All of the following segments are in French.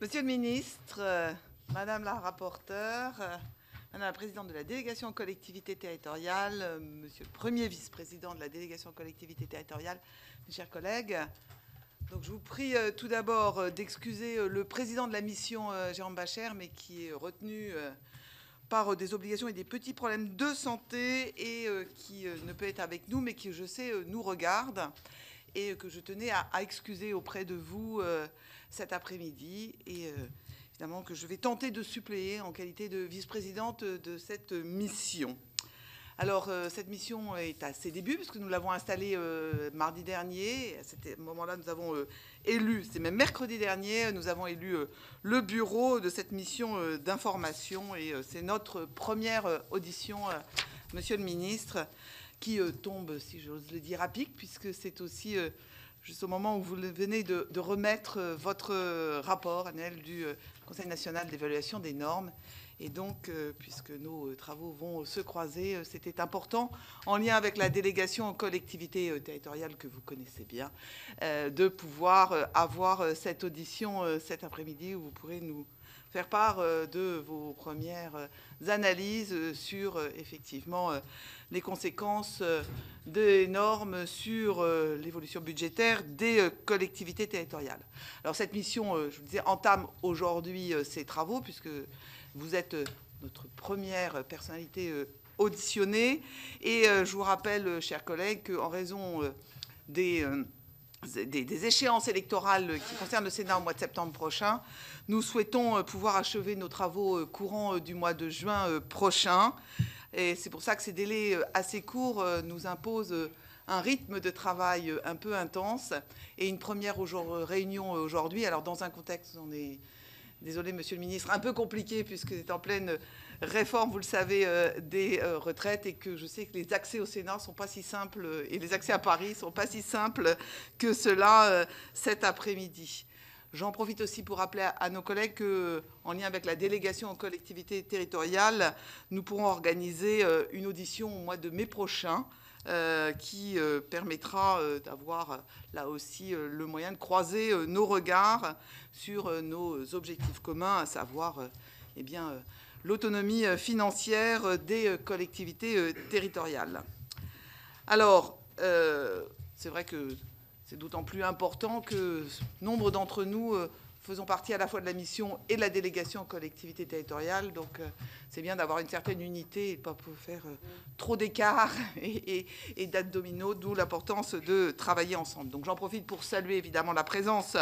Monsieur le ministre, Madame la rapporteure, Madame la présidente de la délégation aux collectivités territoriales, Monsieur le premier vice-président de la délégation aux collectivités territoriales, mes chers collègues. Donc, je vous prie tout d'abord d'excuser le président de la mission, Jérôme Bacher, mais qui est retenu par des obligations et des petits problèmes de santé et qui ne peut être avec nous, mais qui, je sais, nous regarde et que je tenais à excuser auprès de vous cet après-midi. Et évidemment que je vais tenter de suppléer en qualité de vice-présidente de cette mission. Alors, cette mission est à ses débuts, puisque nous l'avons installée mardi dernier. À ce moment-là, nous avons élu, c'est même mercredi dernier, nous avons élu le bureau de cette mission d'information. Et c'est notre première audition, Monsieur le ministre, qui tombe, si j'ose le dire, à pic, puisque c'est aussi juste au moment où vous venez de remettre votre rapport annuel du Conseil national d'évaluation des normes. Et donc, puisque nos travaux vont se croiser, c'était important, en lien avec la délégation aux collectivités territoriales que vous connaissez bien, de pouvoir avoir cette audition cet après-midi où vous pourrez nous faire part de vos premières analyses sur, effectivement, les conséquences des normes sur l'évolution budgétaire des collectivités territoriales. Alors, cette mission, je vous disais, entame aujourd'hui ses travaux, puisque vous êtes notre première personnalité auditionnée. Et je vous rappelle, chers collègues, qu'en raison des échéances électorales qui concernent le Sénat au mois de septembre prochain, nous souhaitons pouvoir achever nos travaux courants du mois de juin prochain. Et c'est pour ça que ces délais assez courts nous imposent un rythme de travail un peu intense et une première réunion aujourd'hui. Alors, dans un contexte, on est... Désolé, Monsieur le ministre, un peu compliqué puisque c'est en pleine réforme, vous le savez, des retraites et que je sais que les accès au Sénat ne sont pas si simples et les accès à Paris ne sont pas si simples que cela cet après-midi. J'en profite aussi pour rappeler à nos collègues qu'en lien avec la délégation aux collectivités territoriales, nous pourrons organiser une audition au mois de mai prochain qui permettra d'avoir là aussi le moyen de croiser nos regards sur nos objectifs communs, à savoir eh bien, l'autonomie financière des collectivités territoriales. Alors, c'est vrai que c'est d'autant plus important que nombre d'entre nous faisons partie à la fois de la mission et de la délégation aux collectivités territoriales. Donc, c'est bien d'avoir une certaine unité et de ne pas faire trop d'écart et d'être domino, d'où l'importance de travailler ensemble. Donc, j'en profite pour saluer évidemment la présence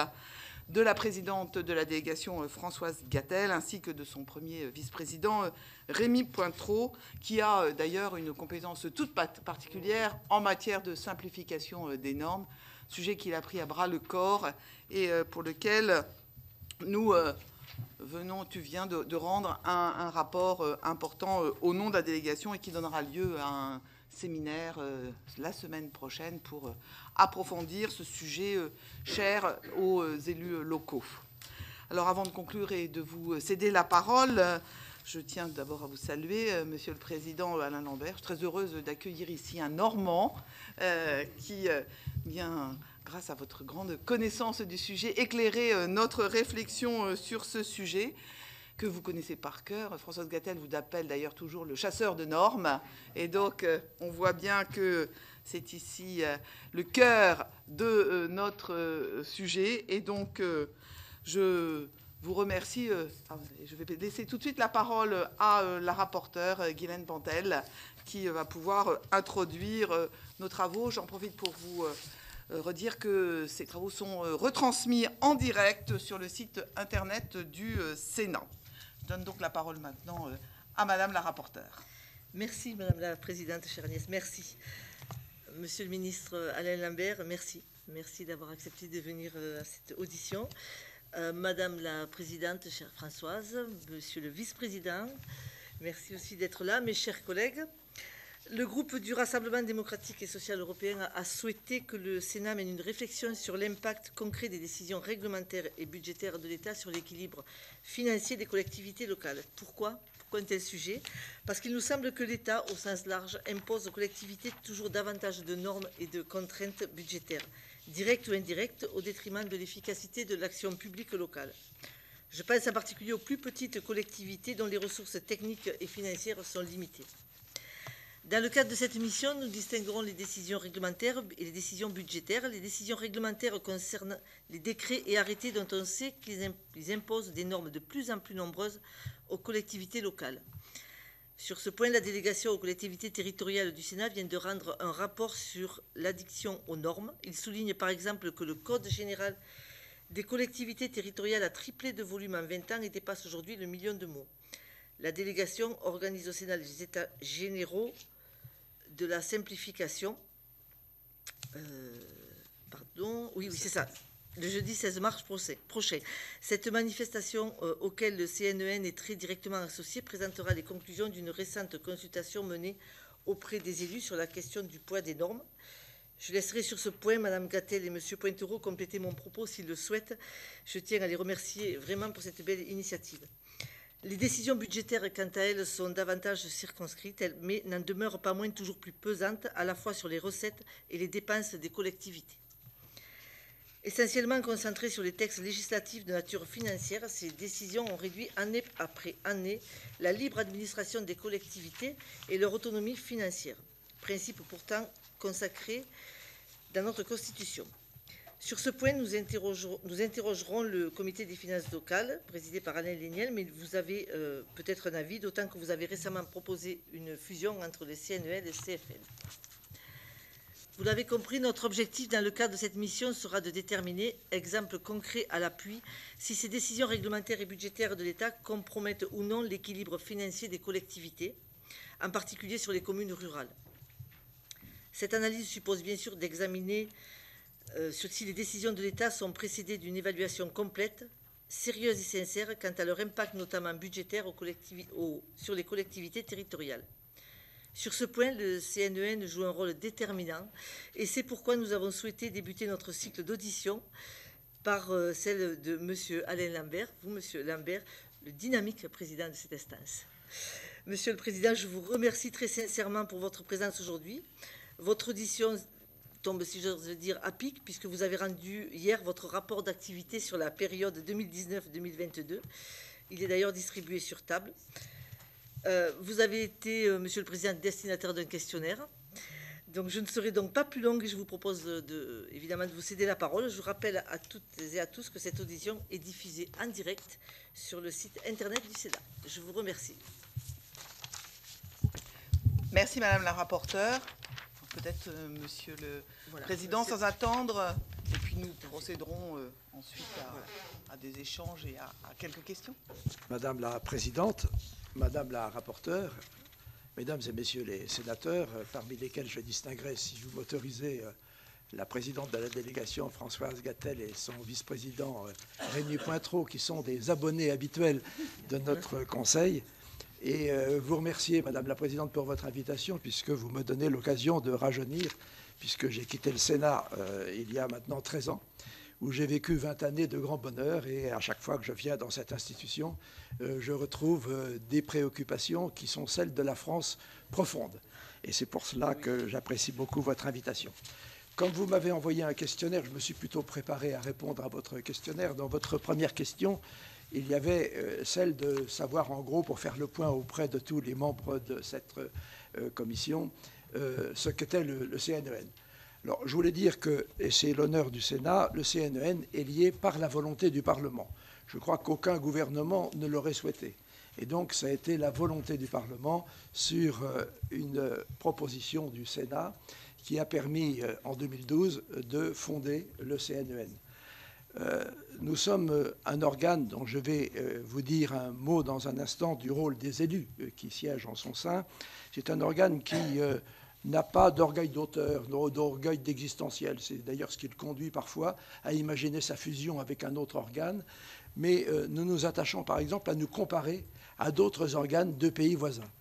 de la présidente de la délégation, Françoise Gatel, ainsi que de son premier vice-président, Rémi Pointreau, qui a d'ailleurs une compétence toute particulière en matière de simplification des normes, sujet qu'il a pris à bras le corps et pour lequel nous tu viens de rendre un rapport important au nom de la délégation et qui donnera lieu à un séminaire la semaine prochaine pour approfondir ce sujet cher aux élus locaux. Alors, avant de conclure et de vous céder la parole, je tiens d'abord à vous saluer, Monsieur le Président Alain Lambert. Je suis très heureuse d'accueillir ici un Normand qui vient, grâce à votre grande connaissance du sujet, éclairer notre réflexion sur ce sujet que vous connaissez par cœur. Françoise Gatel vous appelle d'ailleurs toujours le chasseur de normes. Et donc, on voit bien que c'est ici le cœur de notre sujet. Et donc, je vous remercie. Je vais laisser tout de suite la parole à la rapporteure, Guylaine Pantel, qui va pouvoir introduire nos travaux. J'en profite pour vous redire que ces travaux sont retransmis en direct sur le site internet du Sénat. Je donne donc la parole maintenant à Madame la rapporteure. Merci, Madame la Présidente, chère Agnès. Merci. Monsieur le ministre Alain Lambert, merci. Merci d'avoir accepté de venir à cette audition. Madame la Présidente, chère Françoise, Monsieur le Vice-président, merci aussi d'être là, mes chers collègues. Le groupe du Rassemblement démocratique et social européen a souhaité que le Sénat mène une réflexion sur l'impact concret des décisions réglementaires et budgétaires de l'État sur l'équilibre financier des collectivités locales. Pourquoi un tel sujet? Parce qu'il nous semble que l'État, au sens large, impose aux collectivités toujours davantage de normes et de contraintes budgétaires, directes ou indirectes, au détriment de l'efficacité de l'action publique locale. Je pense en particulier aux plus petites collectivités dont les ressources techniques et financières sont limitées. Dans le cadre de cette mission, nous distinguerons les décisions réglementaires et les décisions budgétaires. Les décisions réglementaires concernent les décrets et arrêtés dont on sait qu'ils imposent des normes de plus en plus nombreuses aux collectivités locales. Sur ce point, la délégation aux collectivités territoriales du Sénat vient de rendre un rapport sur l'addiction aux normes. Il souligne par exemple que le Code général des collectivités territoriales a triplé de volume en 20 ans et dépasse aujourd'hui le million de mots. La délégation organise au Sénat les états généraux de la simplification. Oui, c'est ça. Le jeudi 16 mars prochain. Cette manifestation, auquel le CNEN est très directement associé, présentera les conclusions d'une récente consultation menée auprès des élus sur la question du poids des normes. Je laisserai sur ce point Mme Gatel et M. Pointereau compléter mon propos s'ils le souhaitent. Je tiens à les remercier vraiment pour cette belle initiative. Les décisions budgétaires, quant à elles, sont davantage circonscrites, mais n'en demeurent pas moins toujours plus pesantes, à la fois sur les recettes et les dépenses des collectivités. Essentiellement concentrées sur les textes législatifs de nature financière, ces décisions ont réduit année après année la libre administration des collectivités et leur autonomie financière, principe pourtant consacré dans notre Constitution. Sur ce point, nous interrogerons le comité des finances locales, présidé par Alain Léniel, mais vous avez peut-être un avis, d'autant que vous avez récemment proposé une fusion entre le CNEL et le CFL. Vous l'avez compris, notre objectif dans le cadre de cette mission sera de déterminer, exemple concret à l'appui, si ces décisions réglementaires et budgétaires de l'État compromettent ou non l'équilibre financier des collectivités, en particulier sur les communes rurales. Cette analyse suppose bien sûr d'examiner si les décisions de l'État sont précédées d'une évaluation complète, sérieuse et sincère quant à leur impact notamment budgétaire sur les collectivités territoriales. Sur ce point, le CNEN joue un rôle déterminant et c'est pourquoi nous avons souhaité débuter notre cycle d'audition par celle de M. Alain Lambert, vous, M. Lambert, le dynamique président de cette instance. Monsieur le Président, je vous remercie très sincèrement pour votre présence aujourd'hui. Votre audition tombe, si j'ose dire, à pic, puisque vous avez rendu hier votre rapport d'activité sur la période 2019-2022. Il est d'ailleurs distribué sur table. Vous avez été, Monsieur le Président, destinataire d'un questionnaire. Donc je ne serai donc pas plus longue et je vous propose évidemment de vous céder la parole. Je vous rappelle à toutes et à tous que cette audition est diffusée en direct sur le site internet du Sénat. Je vous remercie. Merci Madame la rapporteure. Peut-être Monsieur le Président, sans attendre, et puis nous procéderons ensuite à des échanges et à quelques questions. Madame la Présidente, Madame la rapporteure, Mesdames et Messieurs les sénateurs, parmi lesquels je distinguerai, si vous m'autorisez, la présidente de la délégation Françoise Gatel et son vice-président Rémi Pointereau, qui sont des abonnés habituels de notre conseil. Et vous remercier, Madame la Présidente, pour votre invitation, puisque vous me donnez l'occasion de rajeunir, puisque j'ai quitté le Sénat il y a maintenant 13 ans, où j'ai vécu 20 années de grand bonheur. Et à chaque fois que je viens dans cette institution, je retrouve des préoccupations qui sont celles de la France profonde. Et c'est pour cela que j'apprécie beaucoup votre invitation. Comme vous m'avez envoyé un questionnaire, je me suis plutôt préparé à répondre à votre questionnaire. Dans votre première question, il y avait celle de savoir, en gros, pour faire le point auprès de tous les membres de cette commission, ce qu'était le CNEN. Alors, je voulais dire que, et c'est l'honneur du Sénat, le CNEN est lié par la volonté du Parlement. Je crois qu'aucun gouvernement ne l'aurait souhaité. Et donc, ça a été la volonté du Parlement sur une proposition du Sénat qui a permis, en 2012, de fonder le CNEN. Nous sommes un organe dont je vais vous dire un mot dans un instant du rôle des élus qui siègent en son sein. C'est un organe qui n'a pas d'orgueil d'auteur, d'orgueil d'existentiel. C'est d'ailleurs ce qui le conduit parfois à imaginer sa fusion avec un autre organe. Mais nous nous attachons par exemple à nous comparer à d'autres organes de pays voisins.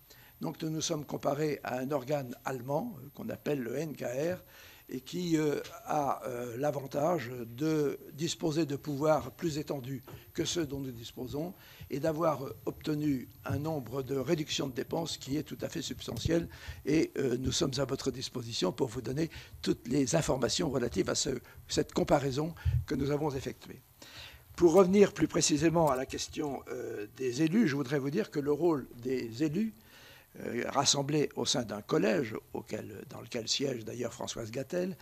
Donc nous nous sommes comparés à un organe allemand qu'on appelle le NKR, et qui a l'avantage de disposer de pouvoirs plus étendus que ceux dont nous disposons et d'avoir obtenu un nombre de réductions de dépenses qui est tout à fait substantiel. Et nous sommes à votre disposition pour vous donner toutes les informations relatives à cette comparaison que nous avons effectuée. Pour revenir plus précisément à la question des élus, je voudrais vous dire que le rôle des élus, rassemblés au sein d'un collège, dans lequel siège d'ailleurs Françoise Gatel,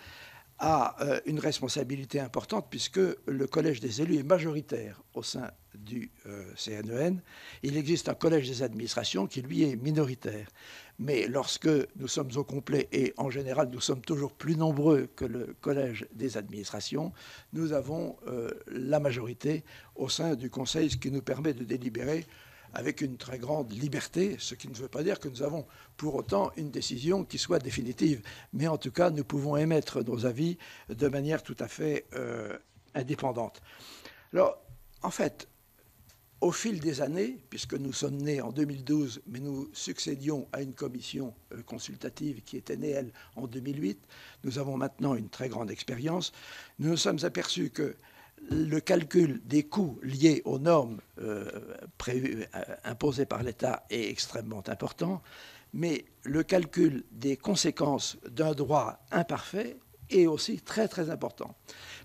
a une responsabilité importante puisque le collège des élus est majoritaire au sein du CNEN. Il existe un collège des administrations qui, lui, est minoritaire. Mais lorsque nous sommes au complet, et en général nous sommes toujours plus nombreux que le collège des administrations, nous avons la majorité au sein du Conseil, ce qui nous permet de délibérer avec une très grande liberté, ce qui ne veut pas dire que nous avons pour autant une décision qui soit définitive. Mais en tout cas, nous pouvons émettre nos avis de manière tout à fait indépendante. Alors, en fait, au fil des années, puisque nous sommes nés en 2012, mais nous succédions à une commission consultative qui était née, elle, en 2008, nous avons maintenant une très grande expérience, nous nous sommes aperçus que le calcul des coûts liés aux normes imposées par l'État est extrêmement important, mais le calcul des conséquences d'un droit imparfait est aussi très très important.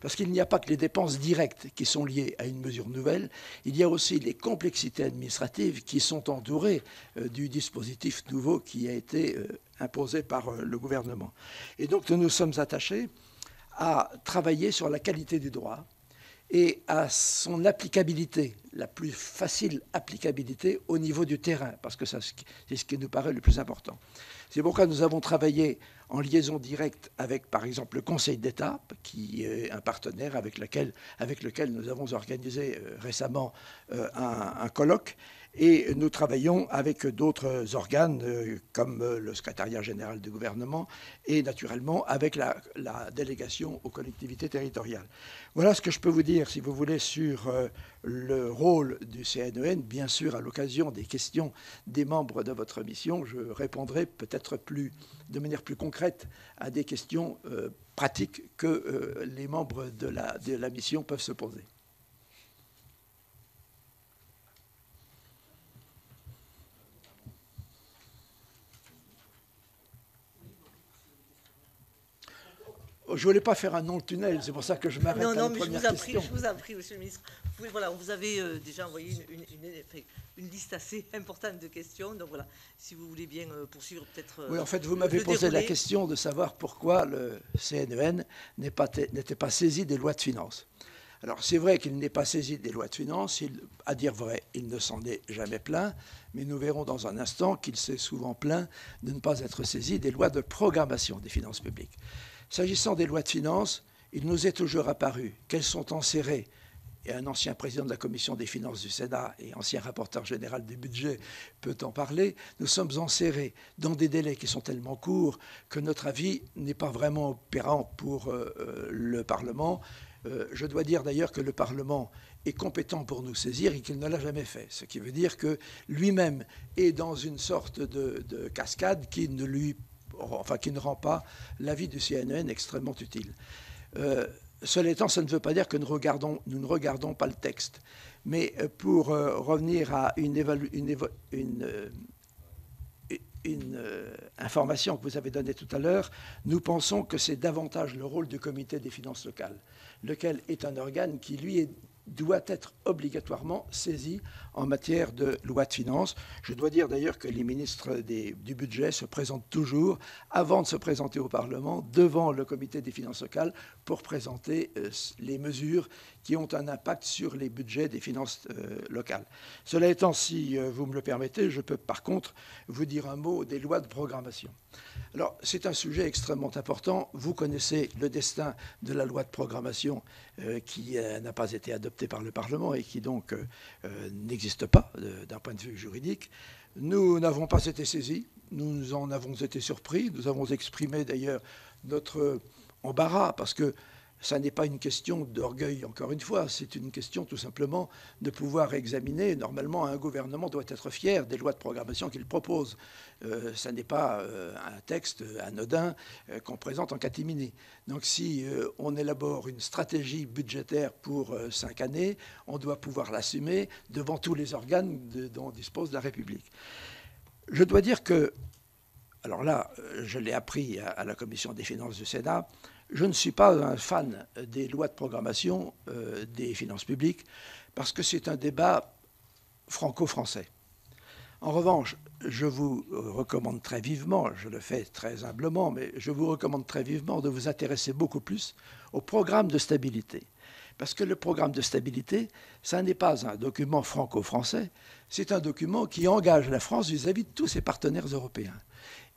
Parce qu'il n'y a pas que les dépenses directes qui sont liées à une mesure nouvelle, il y a aussi les complexités administratives qui sont entourées du dispositif nouveau qui a été imposé par le gouvernement. Et donc nous nous sommes attachés à travailler sur la qualité du droit et à son applicabilité, la plus facile applicabilité au niveau du terrain, parce que c'est ce qui nous paraît le plus important. C'est pourquoi nous avons travaillé en liaison directe avec, par exemple, le Conseil d'État, qui est un partenaire avec lequel nous avons organisé récemment un colloque, et nous travaillons avec d'autres organes, comme le secrétariat général du gouvernement, et naturellement avec la délégation aux collectivités territoriales. Voilà ce que je peux vous dire, si vous voulez, sur le rôle du CNEN. Bien sûr, à l'occasion des questions des membres de votre mission, je répondrai peut-être de manière plus concrète à des questions pratiques que les membres de la mission peuvent se poser. Je ne voulais pas faire un long tunnel, c'est pour ça que je m'arrête à la première question. Je vous en prie, Monsieur le Ministre. Voilà, on vous avait déjà envoyé une liste assez importante de questions. Donc voilà, si vous voulez bien poursuivre peut-être. Oui, en fait, vous m'avez posé la question de savoir pourquoi le CNEN n'était pas saisi des lois de finances. Alors c'est vrai qu'il n'est pas saisi des lois de finances, à dire vrai, il ne s'en est jamais plaint, mais nous verrons dans un instant qu'il s'est souvent plaint de ne pas être saisi des lois de programmation des finances publiques. S'agissant des lois de finances, il nous est toujours apparu qu'elles sont enserrées, et un ancien président de la commission des finances du Sénat et ancien rapporteur général du budget peut en parler, nous sommes enserrés dans des délais qui sont tellement courts que notre avis n'est pas vraiment opérant pour le Parlement. Je dois dire d'ailleurs que le Parlement est compétent pour nous saisir et qu'il ne l'a jamais fait. Ce qui veut dire que lui-même est dans une sorte de cascade qui ne rend pas l'avis du CNEN extrêmement utile. Cela étant, ça ne veut pas dire que nous ne regardons pas le texte. Mais pour revenir à une information que vous avez donnée tout à l'heure, nous pensons que c'est davantage le rôle du comité des finances locales, lequel est un organe qui, lui, doit être obligatoirement saisi en matière de loi de finances. Je dois dire d'ailleurs que les ministres du budget se présentent toujours, avant de se présenter au Parlement, devant le comité des finances locales pour présenter les mesures qui ont un impact sur les budgets des finances locales. Cela étant, si vous me le permettez, je peux par contre vous dire un mot des lois de programmation. Alors, c'est un sujet extrêmement important. Vous connaissez le destin de la loi de programmation qui n'a pas été adoptée par le Parlement et qui donc n'existe pas d'un point de vue juridique. Nous n'avons pas été saisis, nous en avons été surpris. Nous avons exprimé d'ailleurs notre embarras parce que ça n'est pas une question d'orgueil, encore une fois, c'est une question tout simplement de pouvoir examiner. Normalement, un gouvernement doit être fier des lois de programmation qu'il propose. Ça n'est pas un texte anodin qu'on présente en catimini. Donc si on élabore une stratégie budgétaire pour 5 années, on doit pouvoir l'assumer devant tous les organes dont dispose la République. Je dois dire que, alors là, je l'ai appris à la Commission des finances du Sénat, Je ne suis pas un fan des lois de programmation des finances publiques parce que c'est un débat franco-français. En revanche, je vous recommande très vivement, je le fais très humblement, mais je vous recommande très vivement de vous intéresser beaucoup plus au programme de stabilité. Parce que le programme de stabilité, ça n'est pas un document franco-français, c'est un document qui engage la France vis-à-vis de tous ses partenaires européens.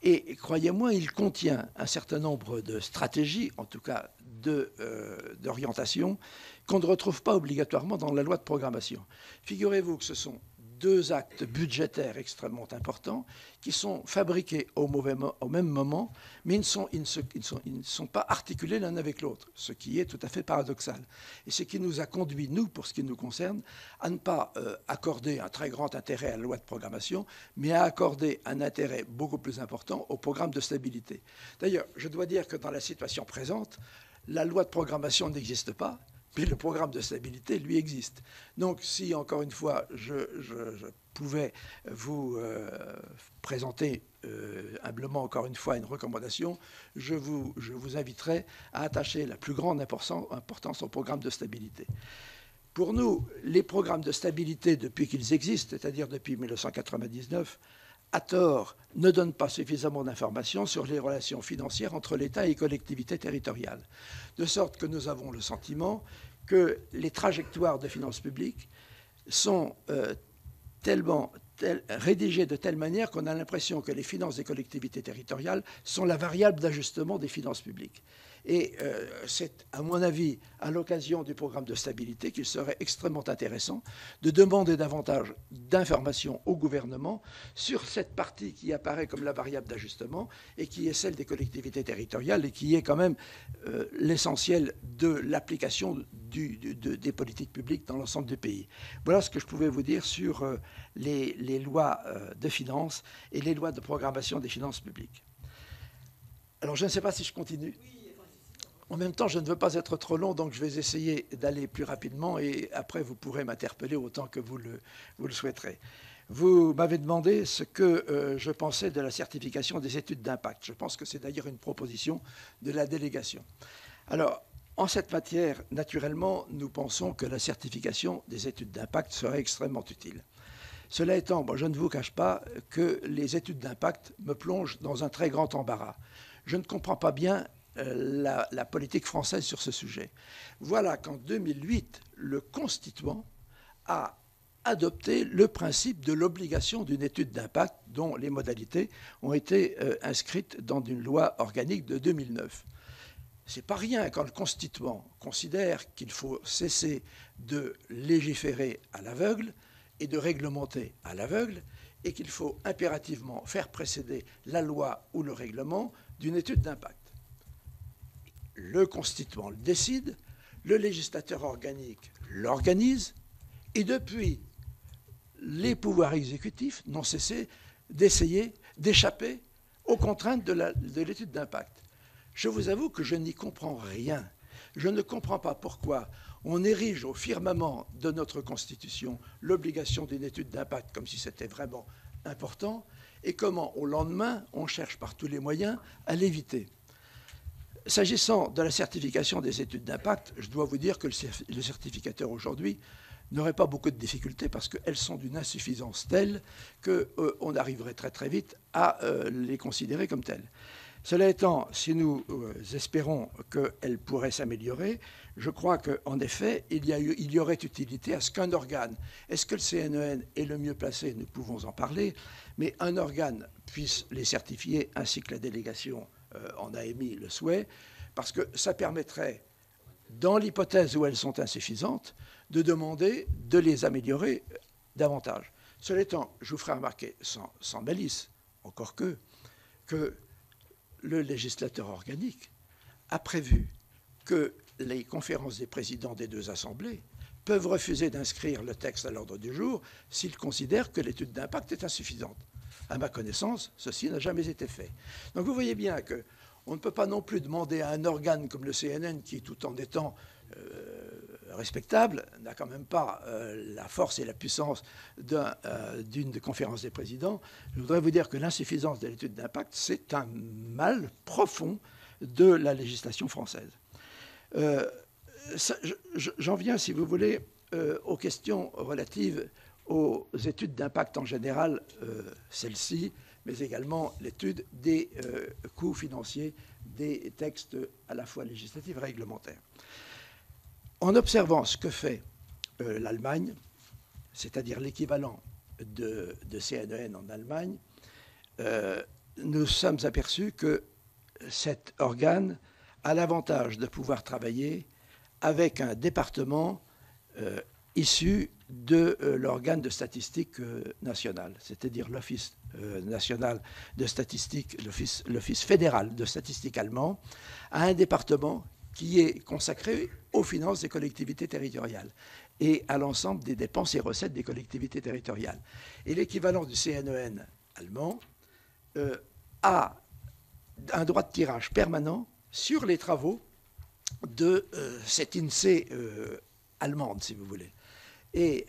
Et croyez-moi, il contient un certain nombre de stratégies, en tout cas d'orientation, qu'on ne retrouve pas obligatoirement dans la loi de programmation. Figurez-vous que ce sont deux actes budgétaires extrêmement importants qui sont fabriqués au même moment, mais ils ne sont pas articulés l'un avec l'autre, ce qui est tout à fait paradoxal. Et ce qui nous a conduit, nous, pour ce qui nous concerne, à ne pas accorder un très grand intérêt à la loi de programmation, mais à accorder un intérêt beaucoup plus important au programme de stabilité. D'ailleurs, je dois dire que dans la situation présente, la loi de programmation n'existe pas, mais le programme de stabilité, lui, existe. Donc, si, encore une fois, je pouvais vous présenter humblement, encore une fois, une recommandation, je vous inviterais à attacher la plus grande importance au programme de stabilité. Pour nous, les programmes de stabilité, depuis qu'ils existent, c'est-à-dire depuis 1999, à tort, ne donnent pas suffisamment d'informations sur les relations financières entre l'État et les collectivités territoriales. De sorte que nous avons le sentiment que les trajectoires de finances publiques sont rédigées de telle manière qu'on a l'impression que les finances des collectivités territoriales sont la variable d'ajustement des finances publiques. Et c'est, à mon avis, à l'occasion du programme de stabilité qu'il serait extrêmement intéressant de demander davantage d'informations au gouvernement sur cette partie qui apparaît comme la variable d'ajustement et qui est celle des collectivités territoriales et qui est quand même l'essentiel de l'application des politiques publiques dans l'ensemble du pays. Voilà ce que je pouvais vous dire sur les lois de finances et les lois de programmation des finances publiques. Alors, je ne sais pas si je continue. En même temps, je ne veux pas être trop long, donc je vais essayer d'aller plus rapidement et après, vous pourrez m'interpeller autant que vous le souhaiterez. Vous m'avez demandé ce que je pensais de la certification des études d'impact. Je pense que c'est d'ailleurs une proposition de la délégation. Alors, en cette matière, naturellement, nous pensons que la certification des études d'impact serait extrêmement utile. Cela étant, je ne vous cache pas que les études d'impact me plongent dans un très grand embarras. Je ne comprends pas bien la politique française sur ce sujet. Voilà qu'en 2008, le Constituant a adopté le principe de l'obligation d'une étude d'impact dont les modalités ont été inscrites dans une loi organique de 2009. Ce n'est pas rien quand le Constituant considère qu'il faut cesser de légiférer à l'aveugle et de réglementer à l'aveugle et qu'il faut impérativement faire précéder la loi ou le règlement d'une étude d'impact. Le Constituant le décide, le législateur organique l'organise, et depuis, les pouvoirs exécutifs n'ont cessé d'essayer d'échapper aux contraintes de l'étude d'impact. Je vous avoue que je n'y comprends rien. Je ne comprends pas pourquoi on érige au firmament de notre Constitution l'obligation d'une étude d'impact comme si c'était vraiment important, et comment, au lendemain, on cherche par tous les moyens à l'éviter. S'agissant de la certification des études d'impact, je dois vous dire que le certificateur aujourd'hui n'aurait pas beaucoup de difficultés parce qu'elles sont d'une insuffisance telle qu'on arriverait très très vite à les considérer comme telles. Cela étant, si nous espérons qu'elles pourraient s'améliorer, je crois qu'en effet, il y aurait utilité à ce qu'un organe, est-ce que le CNEN est le mieux placé? Nous pouvons en parler, mais un organe puisse les certifier ainsi que la délégation en a émis le souhait, parce que ça permettrait, dans l'hypothèse où elles sont insuffisantes, de demander de les améliorer davantage. Cela étant, je vous ferai remarquer, sans malice, encore que le législateur organique a prévu que les conférences des présidents des deux assemblées peuvent refuser d'inscrire le texte à l'ordre du jour s'ils considèrent que l'étude d'impact est insuffisante. À ma connaissance, ceci n'a jamais été fait. Donc vous voyez bien qu'on ne peut pas non plus demander à un organe comme le CNN, qui tout en étant respectable, n'a quand même pas la force et la puissance d'une conférence des présidents. Je voudrais vous dire que l'insuffisance de l'étude d'impact, c'est un mal profond de la législation française. J'en viens, si vous voulez, aux questions relatives aux études d'impact en général, celles-ci, mais également l'étude des coûts financiers des textes à la fois législatifs et réglementaires. En observant ce que fait l'Allemagne, c'est-à-dire l'équivalent de CNEN en Allemagne, nous sommes aperçus que cet organe a l'avantage de pouvoir travailler avec un département issu de l'organe de statistique national, c'est-à-dire l'Office national de statistique, l'Office fédéral de statistique allemand, a un département qui est consacré aux finances des collectivités territoriales et à l'ensemble des dépenses et recettes des collectivités territoriales. Et l'équivalent du CNEN allemand a un droit de tirage permanent sur les travaux de cette INSEE allemande, si vous voulez. Et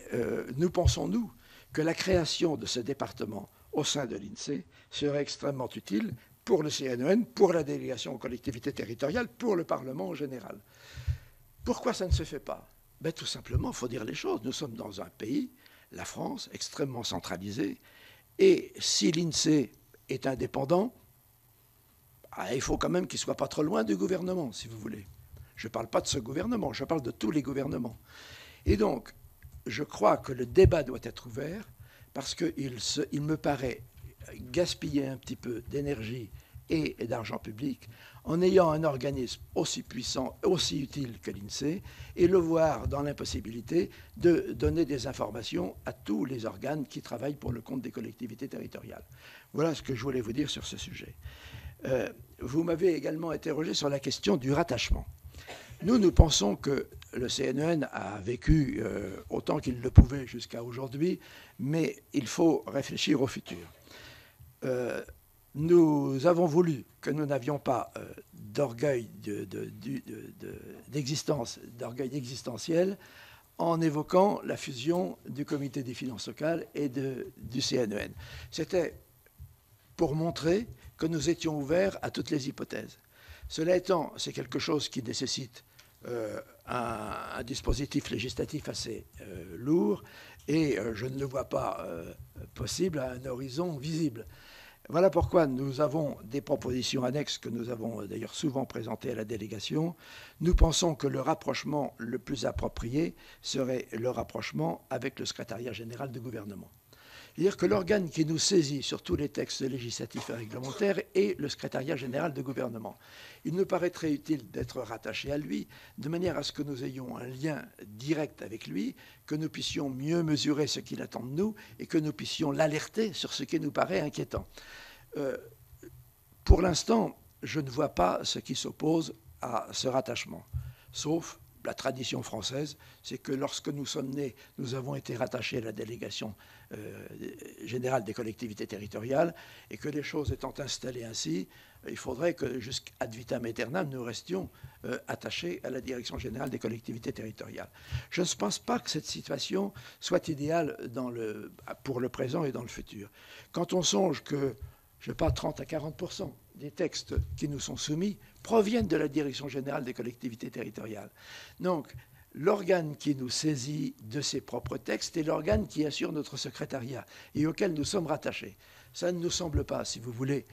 nous pensons, nous, que la création de ce département au sein de l'INSEE serait extrêmement utile pour le CNEN, pour la délégation aux collectivités territoriales, pour le Parlement en général. Pourquoi ça ne se fait pas? Ben, tout simplement, il faut dire les choses. Nous sommes dans un pays, la France, extrêmement centralisé, et si l'INSEE est indépendant, il faut quand même qu'il ne soit pas trop loin du gouvernement, si vous voulez. Je ne parle pas de ce gouvernement, je parle de tous les gouvernements. Et donc, je crois que le débat doit être ouvert parce qu'il me paraît gaspiller un petit peu d'énergie et d'argent public en ayant un organisme aussi puissant, aussi utile que l'INSEE, et le voir dans l'impossibilité de donner des informations à tous les organes qui travaillent pour le compte des collectivités territoriales. Voilà ce que je voulais vous dire sur ce sujet. Vous m'avez également interrogé sur la question du rattachement. Nous pensons que le CNEN a vécu autant qu'il le pouvait jusqu'à aujourd'hui, mais il faut réfléchir au futur. Nous avons voulu que nous n'avions pas d'orgueil d'existence, d'orgueil existentiel, en évoquant la fusion du Comité des finances locales et du CNEN. C'était pour montrer que nous étions ouverts à toutes les hypothèses. Cela étant, c'est quelque chose qui nécessite un dispositif législatif assez lourd et je ne le vois pas possible à un horizon visible. Voilà pourquoi nous avons des propositions annexes que nous avons d'ailleurs souvent présentées à la délégation. Nous pensons que le rapprochement le plus approprié serait le rapprochement avec le secrétariat général du gouvernement. C'est-à-dire que l'organe qui nous saisit sur tous les textes législatifs et réglementaires est le secrétariat général du gouvernement. Il nous paraîtrait utile d'être rattaché à lui, de manière à ce que nous ayons un lien direct avec lui, que nous puissions mieux mesurer ce qu'il attend de nous et que nous puissions l'alerter sur ce qui nous paraît inquiétant. Pour l'instant, je ne vois pas ce qui s'oppose à ce rattachement, sauf la tradition française, c'est que lorsque nous sommes nés, nous avons été rattachés à la délégation générale des collectivités territoriales, et que les choses étant installées ainsi, il faudrait que jusqu'ad vitam aeternam, nous restions attachés à la direction générale des collectivités territoriales. Je ne pense pas que cette situation soit idéale pour le présent et dans le futur. Quand on songe que, je ne sais pas, 30 à 40% des textes qui nous sont soumis proviennent de la Direction générale des collectivités territoriales. Donc, l'organe qui nous saisit de ses propres textes est l'organe qui assure notre secrétariat et auquel nous sommes rattachés. Ça ne nous semble pas, si vous voulez,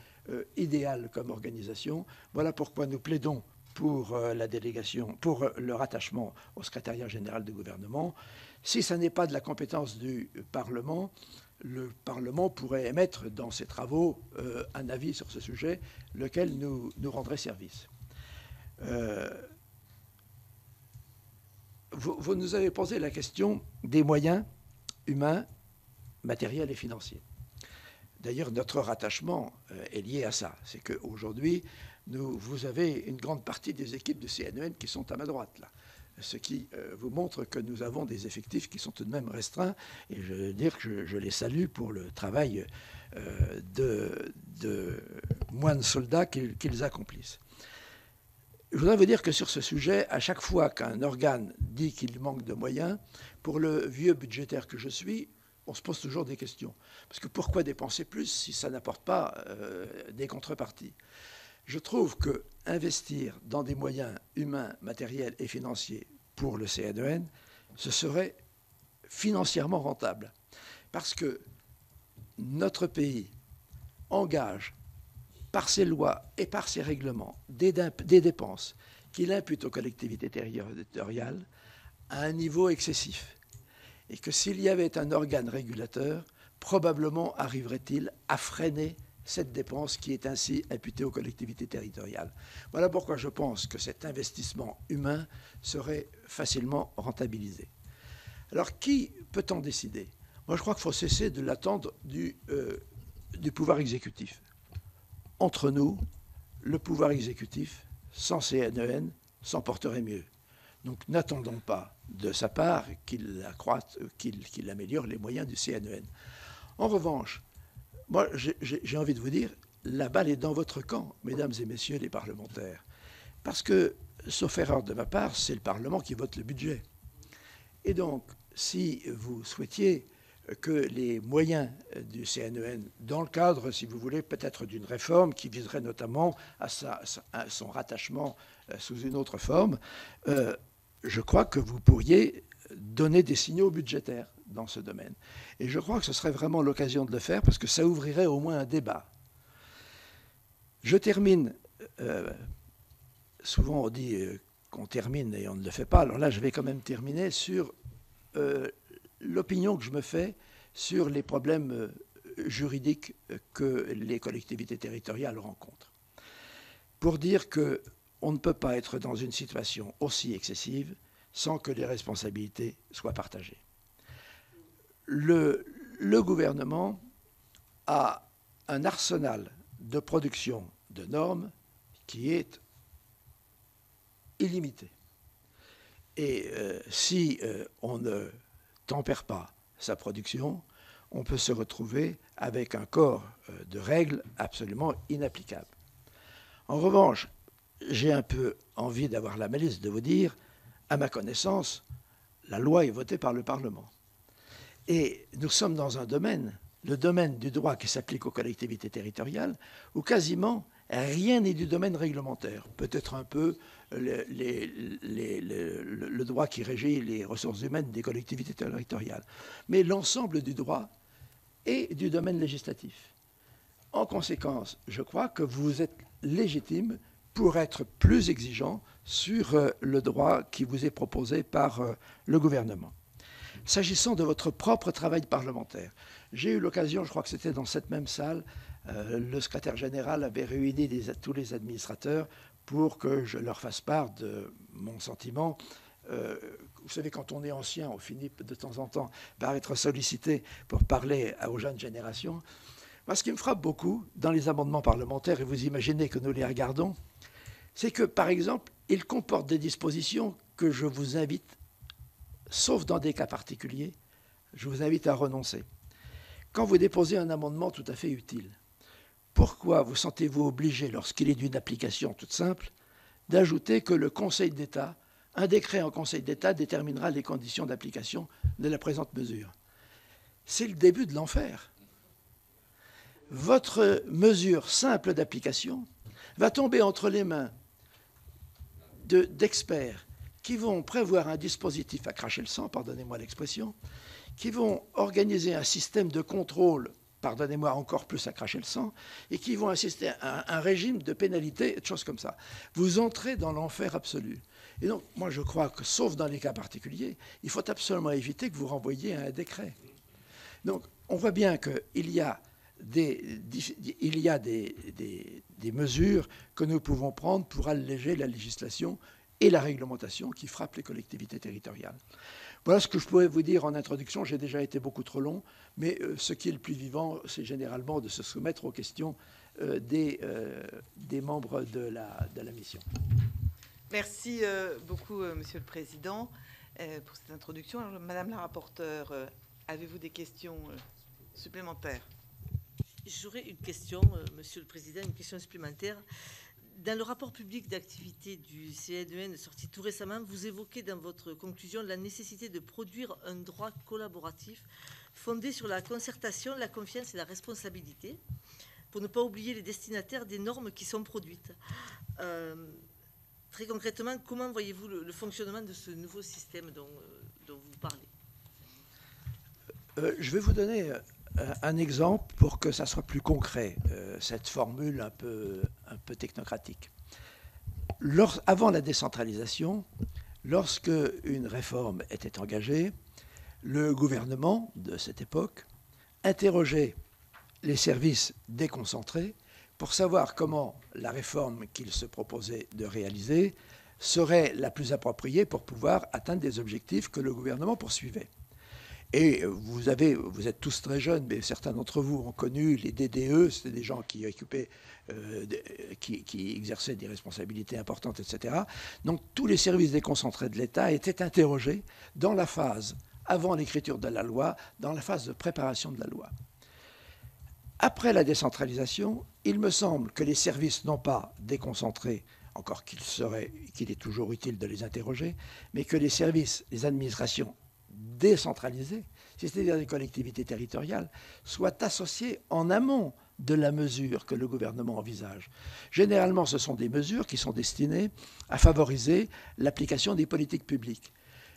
idéal comme organisation. Voilà pourquoi nous plaidons pour la délégation, pour le rattachement au secrétariat général du gouvernement. Si ça n'est pas de la compétence du Parlement, le Parlement pourrait émettre dans ses travaux un avis sur ce sujet, lequel nous rendrait service. Vous nous avez posé la question des moyens humains, matériels et financiers. D'ailleurs, notre rattachement est lié à ça. C'est qu'aujourd'hui, vous avez une grande partie des équipes de CNEN qui sont à ma droite, là. Ce qui vous montre que nous avons des effectifs qui sont tout de même restreints. Et je veux dire que je les salue pour le travail de moines soldats qu'ils accomplissent. Je voudrais vous dire que sur ce sujet, à chaque fois qu'un organe dit qu'il manque de moyens, pour le vieux budgétaire que je suis, on se pose toujours des questions. Parce que pourquoi dépenser plus si ça n'apporte pas des contreparties ? Je trouve que investir dans des moyens humains, matériels et financiers pour le CNEN, ce serait financièrement rentable. Parce que notre pays engage, par ses lois et par ses règlements, des dépenses qu'il impute aux collectivités territoriales à un niveau excessif. Et que s'il y avait un organe régulateur, probablement arriverait-il à freiner cette dépense qui est ainsi imputée aux collectivités territoriales. Voilà pourquoi je pense que cet investissement humain serait facilement rentabilisé. Alors, qui peut en décider? Moi, je crois qu'il faut cesser de l'attendre du pouvoir exécutif. Entre nous, le pouvoir exécutif, sans CNEN, s'en porterait mieux. Donc, n'attendons pas de sa part qu'il accroisse, qu'il améliore les moyens du CNEN. En revanche, moi, j'ai envie de vous dire, la balle est dans votre camp, mesdames et messieurs les parlementaires. Parce que, sauf erreur de ma part, c'est le Parlement qui vote le budget. Et donc, si vous souhaitiez que les moyens du CNEN, dans le cadre, si vous voulez, peut-être d'une réforme qui viserait notamment à son rattachement sous une autre forme, je crois que vous pourriez donner des signaux budgétaires dans ce domaine. Et je crois que ce serait vraiment l'occasion de le faire parce que ça ouvrirait au moins un débat. Je termine. Souvent on dit qu'on termine et on ne le fait pas. Alors là, je vais quand même terminer sur l'opinion que je me fais sur les problèmes juridiques que les collectivités territoriales rencontrent. Pour dire qu'on ne peut pas être dans une situation aussi excessive sans que les responsabilités soient partagées. Le gouvernement a un arsenal de production de normes qui est illimité. Et si on ne tempère pas sa production, on peut se retrouver avec un corps de règles absolument inapplicable. En revanche, j'ai un peu envie d'avoir la malice de vous dire, à ma connaissance, la loi est votée par le Parlement. Et nous sommes dans un domaine, le domaine du droit qui s'applique aux collectivités territoriales, où quasiment rien n'est du domaine réglementaire. Peut-être un peu le droit qui régit les ressources humaines des collectivités territoriales. Mais l'ensemble du droit est du domaine législatif. En conséquence, je crois que vous êtes légitime pour être plus exigeant sur le droit qui vous est proposé par le gouvernement. S'agissant de votre propre travail parlementaire, j'ai eu l'occasion, je crois que c'était dans cette même salle, le secrétaire général avait réuni tous les administrateurs pour que je leur fasse part de mon sentiment. Vous savez, quand on est ancien, on finit de temps en temps par être sollicité pour parler aux jeunes générations. Moi, ce qui me frappe beaucoup dans les amendements parlementaires, et vous imaginez que nous les regardons, c'est que, par exemple, ils comportent des dispositions que je vous invite, sauf dans des cas particuliers, je vous invite à renoncer. Quand vous déposez un amendement tout à fait utile, pourquoi vous sentez-vous obligé, lorsqu'il est d'une application toute simple, d'ajouter que le Conseil d'État, un décret en Conseil d'État déterminera les conditions d'application de la présente mesure? C'est le début de l'enfer. Votre mesure simple d'application va tomber entre les mains d'experts qui vont prévoir un dispositif à cracher le sang, pardonnez-moi l'expression, qui vont organiser un système de contrôle, pardonnez-moi encore plus à cracher le sang, et qui vont assister à un régime de pénalité et de choses comme ça. Vous entrez dans l'enfer absolu. Et donc, moi, je crois que, sauf dans les cas particuliers, il faut absolument éviter que vous renvoyiez à un décret. Donc, on voit bien qu'il y a des mesures que nous pouvons prendre pour alléger la législation et la réglementation qui frappent les collectivités territoriales. Voilà ce que je pouvais vous dire en introduction. J'ai déjà été beaucoup trop long, mais ce qui est le plus vivant, c'est généralement de se soumettre aux questions des membres de la mission. Merci beaucoup, Monsieur le Président, pour cette introduction. Alors, Madame la rapporteure, avez-vous des questions supplémentaires? J'aurais une question, Monsieur le Président, une question supplémentaire. Dans le rapport public d'activité du CNEN sorti tout récemment, vous évoquez dans votre conclusion la nécessité de produire un droit collaboratif fondé sur la concertation, la confiance et la responsabilité pour ne pas oublier les destinataires des normes qui sont produites. Très concrètement, comment voyez-vous le fonctionnement de ce nouveau système dont vous parlez? Je vais vous donner un exemple pour que ça soit plus concret, cette formule un peu technocratique. Avant la décentralisation, lorsque une réforme était engagée, le gouvernement de cette époque interrogeait les services déconcentrés pour savoir comment la réforme qu'il se proposait de réaliser serait la plus appropriée pour pouvoir atteindre des objectifs que le gouvernement poursuivait. Et vous êtes tous très jeunes, mais certains d'entre vous ont connu les DDE, c'était des gens qui exerçaient des responsabilités importantes, etc. Donc tous les services déconcentrés de l'État étaient interrogés dans la phase avant l'écriture de la loi, dans la phase de préparation de la loi. Après la décentralisation, il me semble que les services non pas déconcentrés, encore qu'il est toujours utile de les interroger, mais que les services, les administrations décentralisées, c'est-à-dire les collectivités territoriales, soient associées en amont de la mesure que le gouvernement envisage. Généralement, ce sont des mesures qui sont destinées à favoriser l'application des politiques publiques.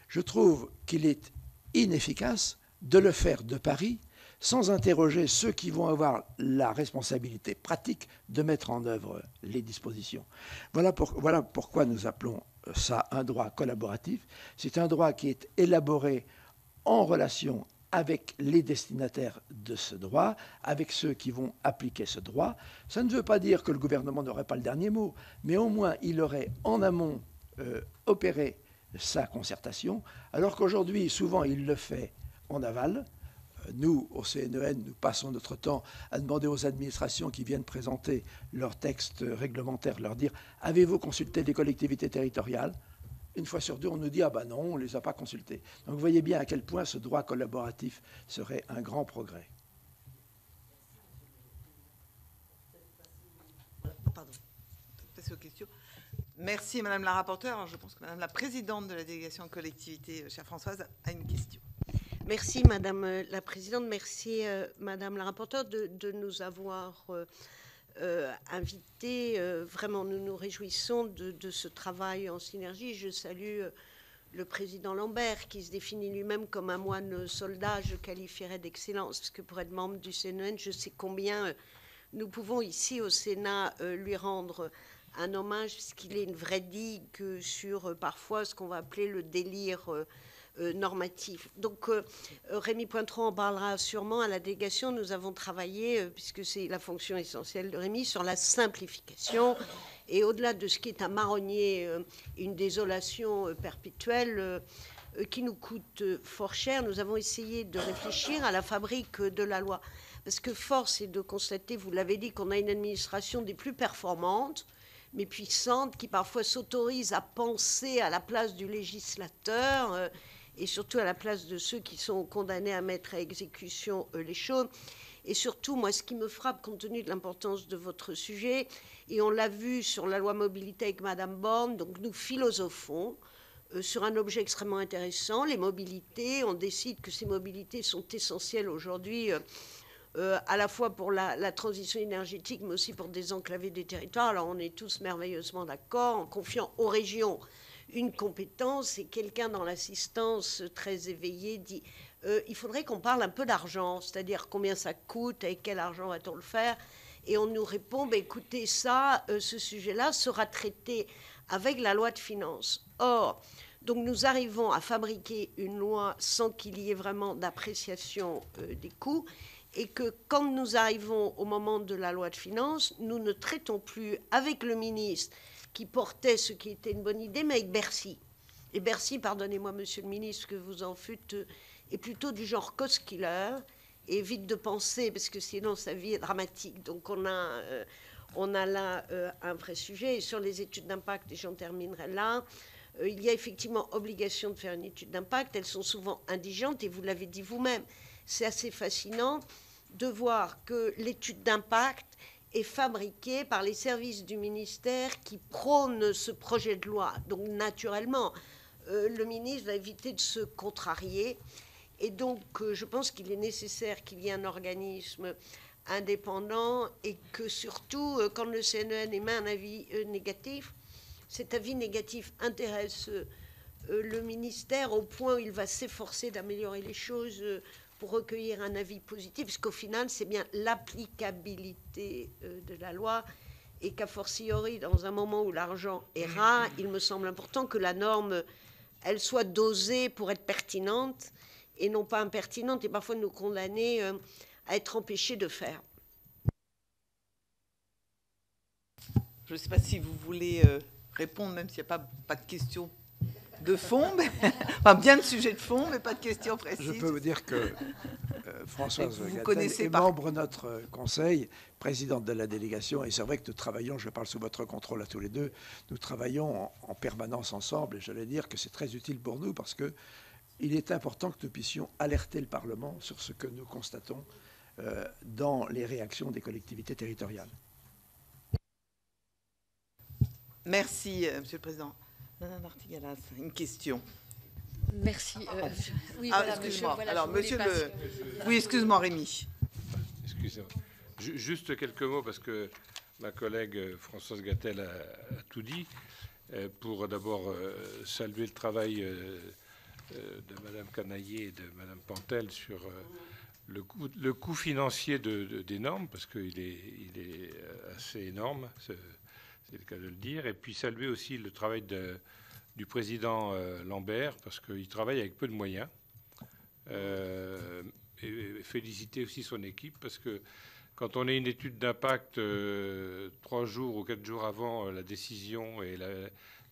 Je trouve qu'il est inefficace de le faire de Paris sans interroger ceux qui vont avoir la responsabilité pratique de mettre en œuvre les dispositions. Voilà pourquoi nous appelons ça un droit collaboratif. C'est un droit qui est élaboré en relation avec les destinataires de ce droit, avec ceux qui vont appliquer ce droit. Ça ne veut pas dire que le gouvernement n'aurait pas le dernier mot, mais au moins il aurait en amont opéré sa concertation, alors qu'aujourd'hui, souvent, il le fait en aval. Nous, au CNEN, nous passons notre temps à demander aux administrations qui viennent présenter leurs textes réglementaires, leur dire « Avez-vous consulté les collectivités territoriales ?» Une fois sur deux, on nous dit « Ah ben non, on ne les a pas consultées. » Donc vous voyez bien à quel point ce droit collaboratif serait un grand progrès. Pardon. Passer aux questions. Merci Madame la rapporteure. Alors, je pense que Madame la présidente de la délégation collectivité, chère Françoise, a une question. Merci Madame la Présidente, merci Madame la rapporteure de nous avoir invités. Vraiment, nous nous réjouissons de ce travail en synergie. Je salue le président Lambert qui se définit lui-même comme un moine soldat. Je qualifierais d'excellence parce que pour être membre du CNEN, je sais combien nous pouvons ici au Sénat lui rendre un hommage puisqu'il est une vraie digue sur parfois ce qu'on va appeler le délire normatif. Donc Rémy Pointreau en parlera sûrement. À la délégation, nous avons travaillé, puisque c'est la fonction essentielle de Rémy, sur la simplification. Et au-delà de ce qui est un marronnier, une désolation perpétuelle qui nous coûte fort cher, nous avons essayé de réfléchir à la fabrique de la loi. Parce que force est de constater, vous l'avez dit, qu'on a une administration des plus performantes, mais puissante, qui parfois s'autorise à penser à la place du législateur et surtout à la place de ceux qui sont condamnés à mettre à exécution les choses. Et surtout, moi, ce qui me frappe, compte tenu de l'importance de votre sujet, et on l'a vu sur la loi mobilité avec Madame Borne, donc nous philosophons sur un objet extrêmement intéressant, les mobilités. On décide que ces mobilités sont essentielles aujourd'hui, à la fois pour la transition énergétique, mais aussi pour désenclaver des territoires. Alors on est tous merveilleusement d'accord, en confiant aux régions une compétence, et quelqu'un dans l'assistance très éveillé dit il faudrait qu'on parle un peu d'argent, c'est-à-dire combien ça coûte, avec quel argent va-t-on le faire. Et on nous répond écoutez, ça, ce sujet-là sera traité avec la loi de finances. Or, donc nous arrivons à fabriquer une loi sans qu'il y ait vraiment d'appréciation des coûts, et que quand nous arrivons au moment de la loi de finances, nous ne traitons plus avec le ministre qui portait ce qui était une bonne idée, mais avec Bercy. Et Bercy, pardonnez-moi, monsieur le ministre, que vous en fûtes, est plutôt du genre cost-killer, et évite de penser, parce que sinon sa vie est dramatique. Donc on a là un vrai sujet. Et sur les études d'impact, et j'en terminerai là, il y a effectivement obligation de faire une étude d'impact. Elles sont souvent indigentes, et vous l'avez dit vous-même. C'est assez fascinant de voir que l'étude d'impact est fabriquée par les services du ministère qui prônent ce projet de loi. Donc, naturellement, le ministre va éviter de se contrarier. Et donc, je pense qu'il est nécessaire qu'il y ait un organisme indépendant et que surtout, quand le CNEN émet un avis négatif, cet avis négatif intéresse le ministère au point où il va s'efforcer d'améliorer les choses pour recueillir un avis positif, parce qu'au final, c'est bien l'applicabilité de la loi, et qu'a fortiori, dans un moment où l'argent est rare, il me semble important que la norme, elle soit dosée pour être pertinente, et non pas impertinente, et parfois nous condamner à être empêchés de faire. Je ne sais pas si vous voulez répondre, même s'il n'y a pas de questions de fond, mais, enfin bien de sujets de fond, mais pas de questions précises. Je peux vous dire que Françoise vous Gatel connaissez est membre de notre conseil, présidente de la délégation, et c'est vrai que nous travaillons, je parle sous votre contrôle à tous les deux, nous travaillons en permanence ensemble, et j'allais dire que c'est très utile pour nous, parce que il est important que nous puissions alerter le Parlement sur ce que nous constatons dans les réactions des collectivités territoriales. Merci, Monsieur le Président. Madame Artigalas, une question. Merci. Oui, Ah, voilà, excuse-moi. voilà, Alors, je voulais monsieur pas- le... Oui, excuse-moi, Rémi. Excusez-moi. Juste quelques mots, parce que ma collègue Françoise Gatel a tout dit, pour d'abord saluer le travail de Madame Canaillé et de Madame Pantel sur le coût financier des normes, parce qu'il est assez énorme, c'est le cas de le dire, et puis saluer aussi le travail du président Lambert, parce qu'il travaille avec peu de moyens, et féliciter aussi son équipe, parce que quand on a une étude d'impact 3 jours ou 4 jours avant la décision et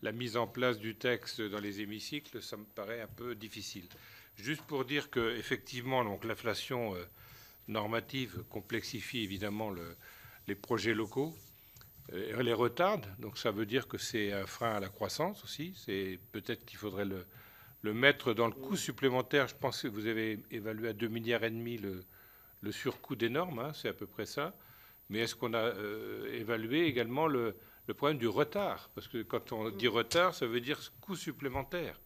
la mise en place du texte dans les hémicycles, ça me paraît un peu difficile. Juste pour dire qu'effectivement, l'inflation normative complexifie évidemment les projets locaux, les retarde. Donc ça veut dire que c'est un frein à la croissance aussi. C'est peut-être qu'il faudrait le mettre dans le coût supplémentaire. Je pense que vous avez évalué à 2,5 milliards le surcoût des normes, hein, c'est à peu près ça. Mais est-ce qu'on a évalué également le problème du retard? Parce que quand on dit retard, ça veut dire coût supplémentaire.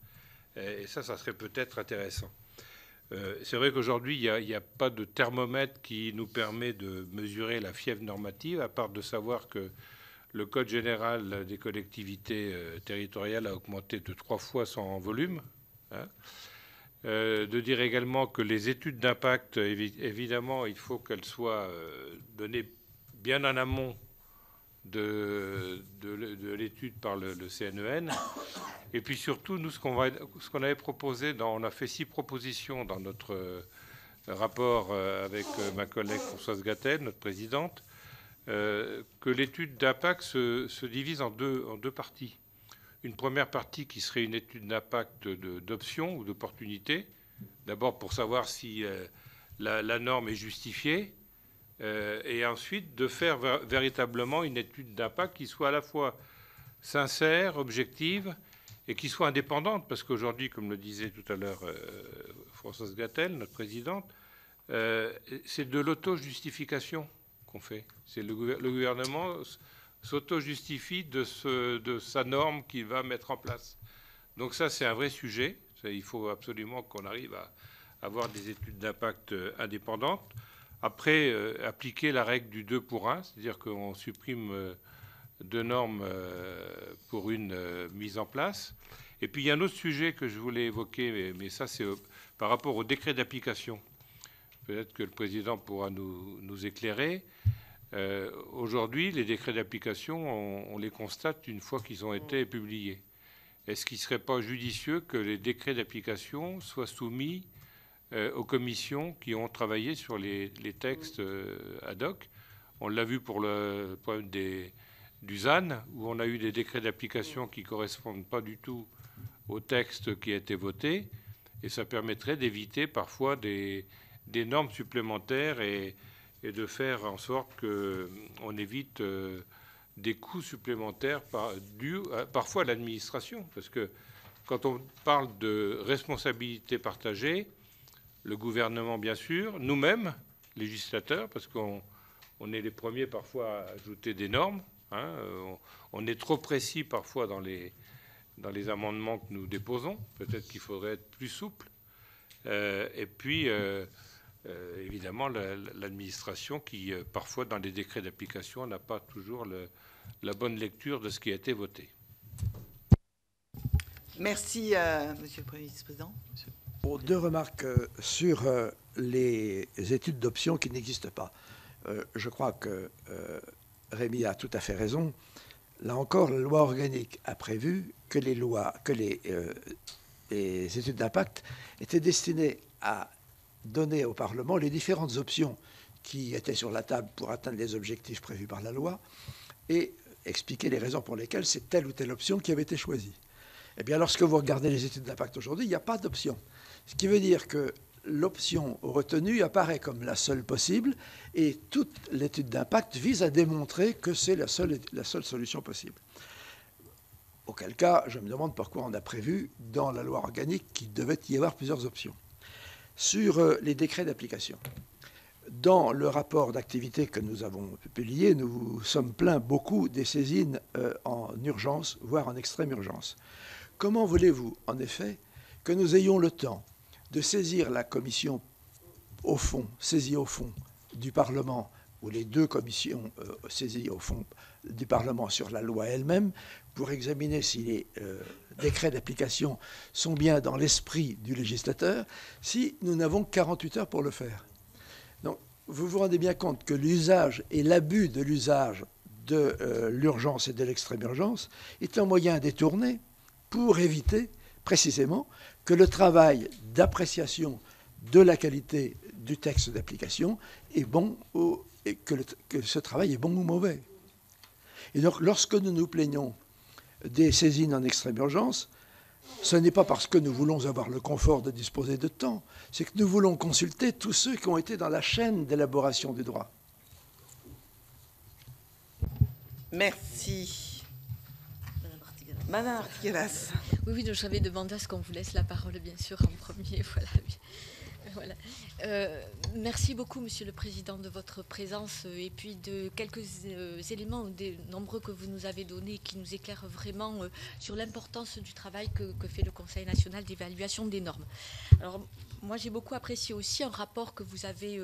Et ça serait peut-être intéressant. C'est vrai qu'aujourd'hui, il n'y a pas de thermomètre qui nous permet de mesurer la fièvre normative, à part de savoir que le Code général des collectivités territoriales a augmenté de 3 fois son volume. Hein. De dire également que les études d'impact, évidemment, il faut qu'elles soient données bien en amont de l'étude par le CNEN. Et puis surtout, nous, ce qu'on avait proposé, on a fait 6 propositions dans notre rapport avec ma collègue Françoise Gatel, notre présidente, que l'étude d'impact se divise en deux parties. Une première partie qui serait une étude d'impact d'option ou d'opportunité, d'abord pour savoir si la norme est justifiée, et ensuite de faire véritablement une étude d'impact qui soit à la fois sincère, objective, et qui soit indépendante, parce qu'aujourd'hui, comme le disait tout à l'heure Françoise Gatel, notre présidente, c'est de l'auto-justification qu'on fait. C'est le gouvernement s'auto-justifie de sa norme qu'il va mettre en place. Donc ça, c'est un vrai sujet. Il faut absolument qu'on arrive à avoir des études d'impact indépendantes. Après, appliquer la règle du 2 pour 1, c'est-à-dire qu'on supprime 2 normes pour une mise en place. Et puis, il y a un autre sujet que je voulais évoquer, mais ça, c'est par rapport au décret d'application. Peut-être que le président pourra nous éclairer. Aujourd'hui, les décrets d'application, on les constate une fois qu'ils ont été publiés. Est-ce qu'il ne serait pas judicieux que les décrets d'application soient soumis aux commissions qui ont travaillé sur les textes ad hoc? On l'a vu pour le problème du ZAN, où on a eu des décrets d'application qui ne correspondent pas du tout au texte qui a été voté, et ça permettrait d'éviter parfois des normes supplémentaires et de faire en sorte qu'on évite des coûts supplémentaires dus parfois à l'administration. Parce que quand on parle de responsabilité partagée, le gouvernement, bien sûr, nous-mêmes, législateurs, parce qu'on est les premiers parfois à ajouter des normes, hein, on est trop précis parfois dans les amendements que nous déposons. Peut-être qu'il faudrait être plus souple. Et puis, évidemment l'administration qui, parfois, dans les décrets d'application, n'a pas toujours la bonne lecture de ce qui a été voté. Merci, Monsieur le Premier vice-président. Bon, 2 remarques sur les études d'options qui n'existent pas. Je crois que Rémi a tout à fait raison. Là encore, la loi organique a prévu que les études d'impact étaient destinées à donner au Parlement les différentes options qui étaient sur la table pour atteindre les objectifs prévus par la loi et expliquer les raisons pour lesquelles c'est telle ou telle option qui avait été choisie. Eh bien, lorsque vous regardez les études d'impact aujourd'hui, il n'y a pas d'option. Ce qui veut dire que l'option retenue apparaît comme la seule possible et toute l'étude d'impact vise à démontrer que c'est la seule solution possible. Auquel cas, je me demande pourquoi on a prévu dans la loi organique qu'il devait y avoir plusieurs options. Sur les décrets d'application, dans le rapport d'activité que nous avons publié, nous sommes plaints beaucoup des saisines en urgence, voire en extrême urgence. Comment voulez-vous, en effet, que nous ayons le temps de saisir la commission saisie au fond du Parlement, ou les 2 commissions saisies au fond du Parlement sur la loi elle-même, pour examiner si les décrets d'application sont bien dans l'esprit du législateur, si nous n'avons que 48 heures pour le faire. Donc, vous vous rendez bien compte que l'usage et l'abus de l'usage de l'urgence et de l'extrême urgence est un moyen détourné pour éviter précisément que le travail d'appréciation de la qualité du texte d'application est bon et que ce travail est bon ou mauvais. Et donc, lorsque nous nous plaignons des saisines en extrême urgence, ce n'est pas parce que nous voulons avoir le confort de disposer de temps, c'est que nous voulons consulter tous ceux qui ont été dans la chaîne d'élaboration du droit. Merci. Madame Artigalas. Oui, donc j'avais demandé à ce qu'on vous laisse la parole, bien sûr, en premier. Voilà. Voilà. Merci beaucoup, Monsieur le Président, de votre présence et puis de quelques éléments, des nombreux que vous nous avez donnés, qui nous éclairent vraiment sur l'importance du travail que fait le Conseil national d'évaluation des normes. Alors, moi, j'ai beaucoup apprécié aussi un rapport que vous avez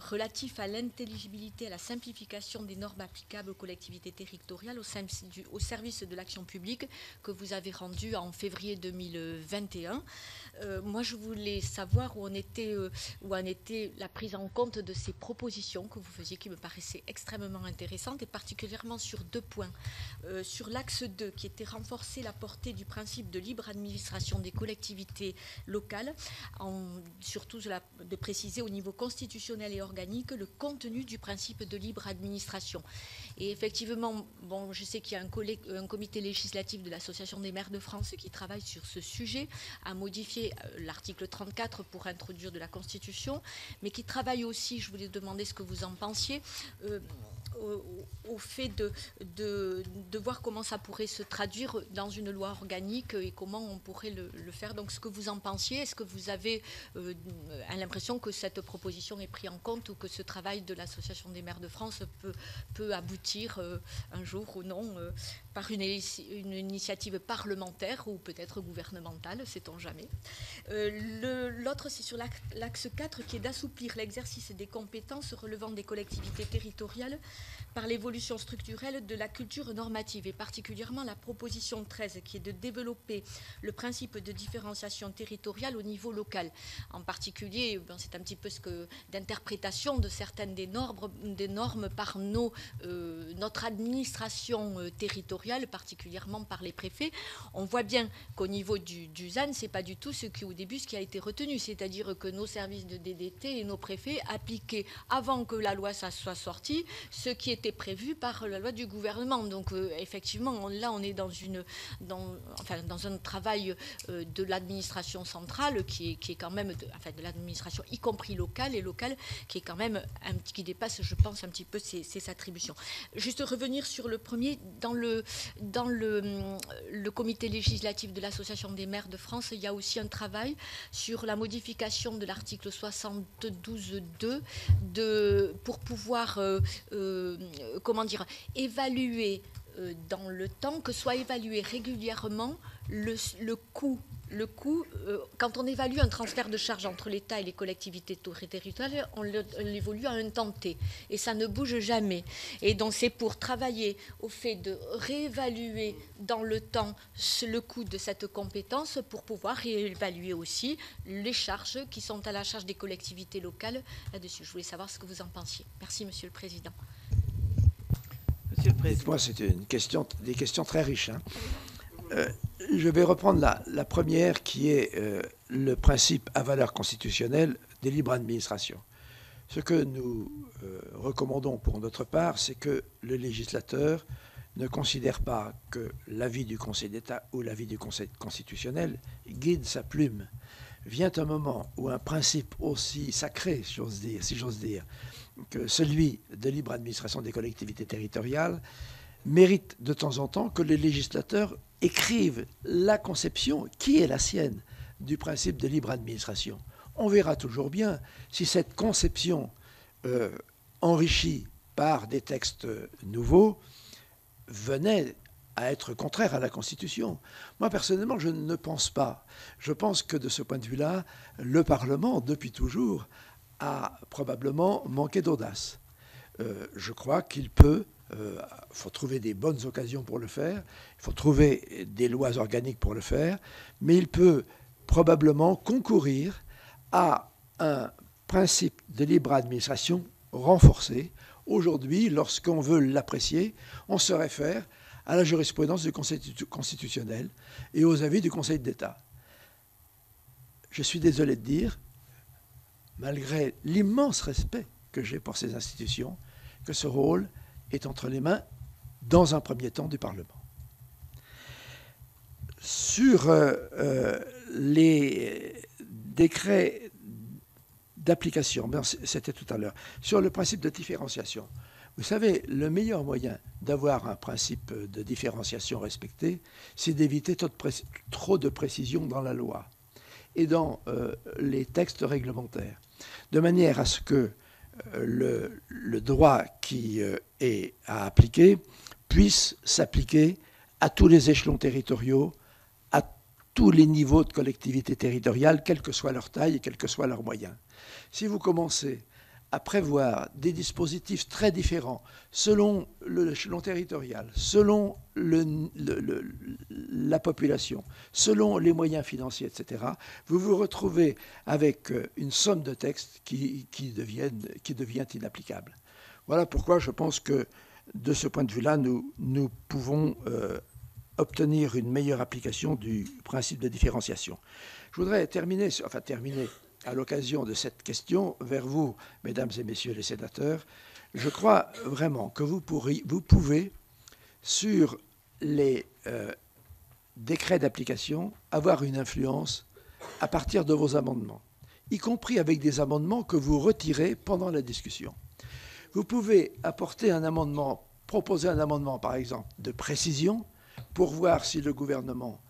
relatif à l'intelligibilité, à la simplification des normes applicables aux collectivités territoriales au service de l'action publique que vous avez rendu en février 2021. Moi, je voulais savoir où en était la prise en compte de ces propositions que vous faisiez, qui me paraissaient extrêmement intéressantes, et particulièrement sur 2 points. Sur l'axe 2, qui était renforcer la portée du principe de libre administration des collectivités locales, surtout de préciser au niveau constitutionnel et organique le contenu du principe de libre administration. Et effectivement, bon, je sais qu'il y a un comité législatif de l'Association des maires de France qui travaille sur ce sujet, à modifier l'article 34 pour introduire de la Constitution, mais qui travaille aussi, je voulais demander ce que vous en pensiez, au fait de voir comment ça pourrait se traduire dans une loi organique et comment on pourrait le faire. Donc, ce que vous en pensiez, est-ce que vous avez l'impression que cette proposition est prise en compte ou que ce travail de l'Association des maires de France peut aboutir un jour ou non par une initiative parlementaire ou peut-être gouvernementale, sait-on jamais. L'autre, c'est sur l'axe 4, qui est d'assouplir l'exercice des compétences relevant des collectivités territoriales par l'évolution structurelle de la culture normative, et particulièrement la proposition 13, qui est de développer le principe de différenciation territoriale au niveau local. En particulier, c'est un petit peu d'interprétation de certaines des normes par notre administration territoriale, particulièrement par les préfets. On voit bien qu'au niveau du ZAN, ce n'est pas du tout ce qui a été retenu, c'est-à-dire que nos services de DDT et nos préfets appliquaient, avant que la loi soit sortie, ce qui était prévu par la loi du gouvernement. Donc effectivement, là on est dans un travail de l'administration centrale qui est quand même, de l'administration y compris locale, qui est quand même qui dépasse, je pense, un petit peu ses attributions. Juste revenir sur le premier, dans le comité législatif de l'Association des maires de France, il y a aussi un travail sur la modification de l'article 72.2 pour pouvoir évaluer dans le temps, que soit évalué régulièrement le coût le coût, quand on évalue un transfert de charge entre l'État et les collectivités territoriales, on l'évolue à un temps T. Et ça ne bouge jamais. Et donc c'est pour travailler au fait de réévaluer dans le temps le coût de cette compétence pour pouvoir réévaluer aussi les charges qui sont à la charge des collectivités locales là-dessus. Je voulais savoir ce que vous en pensiez. Merci, Monsieur le Président. Monsieur le Président. Dites-moi, c'était des questions très riches. Hein. Je vais reprendre la première qui est le principe à valeur constitutionnelle des libres administrations. Ce que nous recommandons pour notre part, c'est que le législateur ne considère pas que l'avis du Conseil d'État ou l'avis du Conseil constitutionnel guide sa plume. Vient un moment où un principe aussi sacré, si j'ose dire, que celui de libre administration des collectivités territoriales mérite de temps en temps que les législateurs écrivent la conception qui est la sienne du principe de libre administration. On verra toujours bien si cette conception enrichie par des textes nouveaux venait à être contraire à la Constitution. Moi, personnellement, je ne pense pas. Je pense que de ce point de vue-là, le Parlement, depuis toujours, a probablement manqué d'audace. Je crois qu'il peut, faut trouver des bonnes occasions pour le faire, il faut trouver des lois organiques pour le faire, mais il peut probablement concourir à un principe de libre administration renforcé. Aujourd'hui, lorsqu'on veut l'apprécier, on se réfère à la jurisprudence du Conseil constitutionnel et aux avis du Conseil d'État. Je suis désolé de dire, malgré l'immense respect que j'ai pour ces institutions, que ce rôle est entre les mains, dans un premier temps, du Parlement. Sur les décrets d'application, c'était tout à l'heure, sur le principe de différenciation. Vous savez, le meilleur moyen d'avoir un principe de différenciation respecté, c'est d'éviter trop de précision dans la loi et dans les textes réglementaires, de manière à ce que le droit qui est à appliquer puisse s'appliquer à tous les échelons territoriaux, à tous les niveaux de collectivités territoriales, quelle que soit leur taille et quels que soient leurs moyens. Si vous commencez à prévoir des dispositifs très différents selon l'échelon territorial, selon la population, selon les moyens financiers, etc., vous vous retrouvez avec une somme de textes qui devient inapplicable. Voilà pourquoi je pense que de ce point de vue-là, nous pouvons obtenir une meilleure application du principe de différenciation. Je voudrais terminer à l'occasion de cette question vers vous, mesdames et messieurs les sénateurs. Je crois vraiment que vous pouvez, sur les décrets d'application, avoir une influence à partir de vos amendements, y compris avec des amendements que vous retirez pendant la discussion. Vous pouvez apporter un amendement, proposer un amendement, par exemple, de précision, pour voir si le gouvernement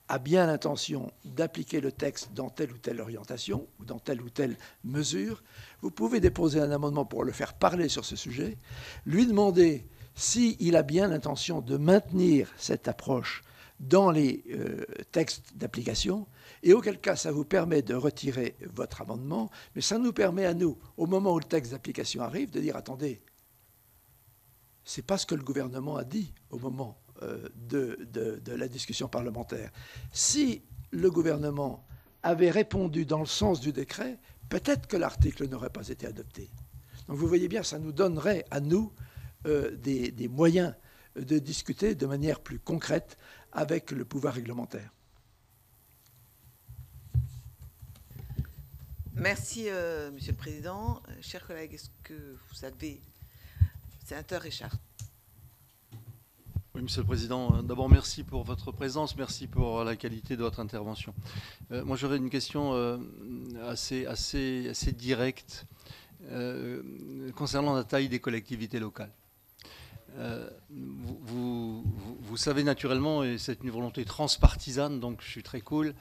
a bien l'intention d'appliquer le texte dans telle ou telle orientation ou dans telle ou telle mesure. Vous pouvez déposer un amendement pour le faire parler sur ce sujet, lui demander s'il a bien l'intention de maintenir cette approche dans les textes d'application, et auquel cas ça vous permet de retirer votre amendement, mais ça nous permet à nous, au moment où le texte d'application arrive, de dire « Attendez, c'est pas ce que le gouvernement a dit au moment de la discussion parlementaire. Si le gouvernement avait répondu dans le sens du décret, peut-être que l'article n'aurait pas été adopté. » Donc vous voyez bien, ça nous donnerait à nous des moyens de discuter de manière plus concrète avec le pouvoir réglementaire. Merci, Monsieur le Président. Chers collègues, est-ce que vous avez... Sénateur Richard. Oui, Monsieur le Président, d'abord merci pour votre présence, merci pour la qualité de votre intervention. Moi j'aurais une question assez directe concernant la taille des collectivités locales. Vous savez naturellement, et c'est une volonté transpartisane, donc je suis très cool,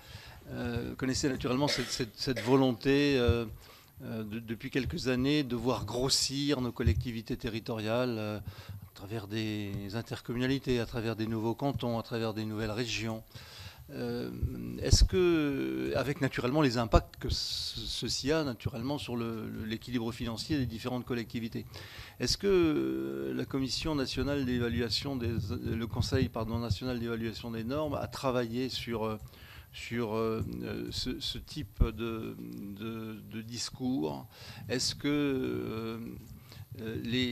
connaissez naturellement cette volonté depuis quelques années de voir grossir nos collectivités territoriales à travers des intercommunalités, à travers des nouveaux cantons, à travers des nouvelles régions. Est-ce que, avec naturellement les impacts que ceci a naturellement sur l'équilibre financier des différentes collectivités, est-ce que la Commission nationale d'évaluation le Conseil national d'évaluation des normes a travaillé sur ce type de discours? Est-ce que les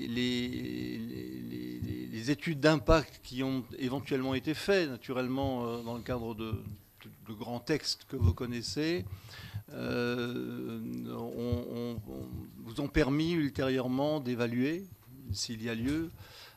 études d'impact qui ont éventuellement été faites, naturellement, dans le cadre de grands textes que vous connaissez, vous ont permis ultérieurement d'évaluer, s'il y a lieu,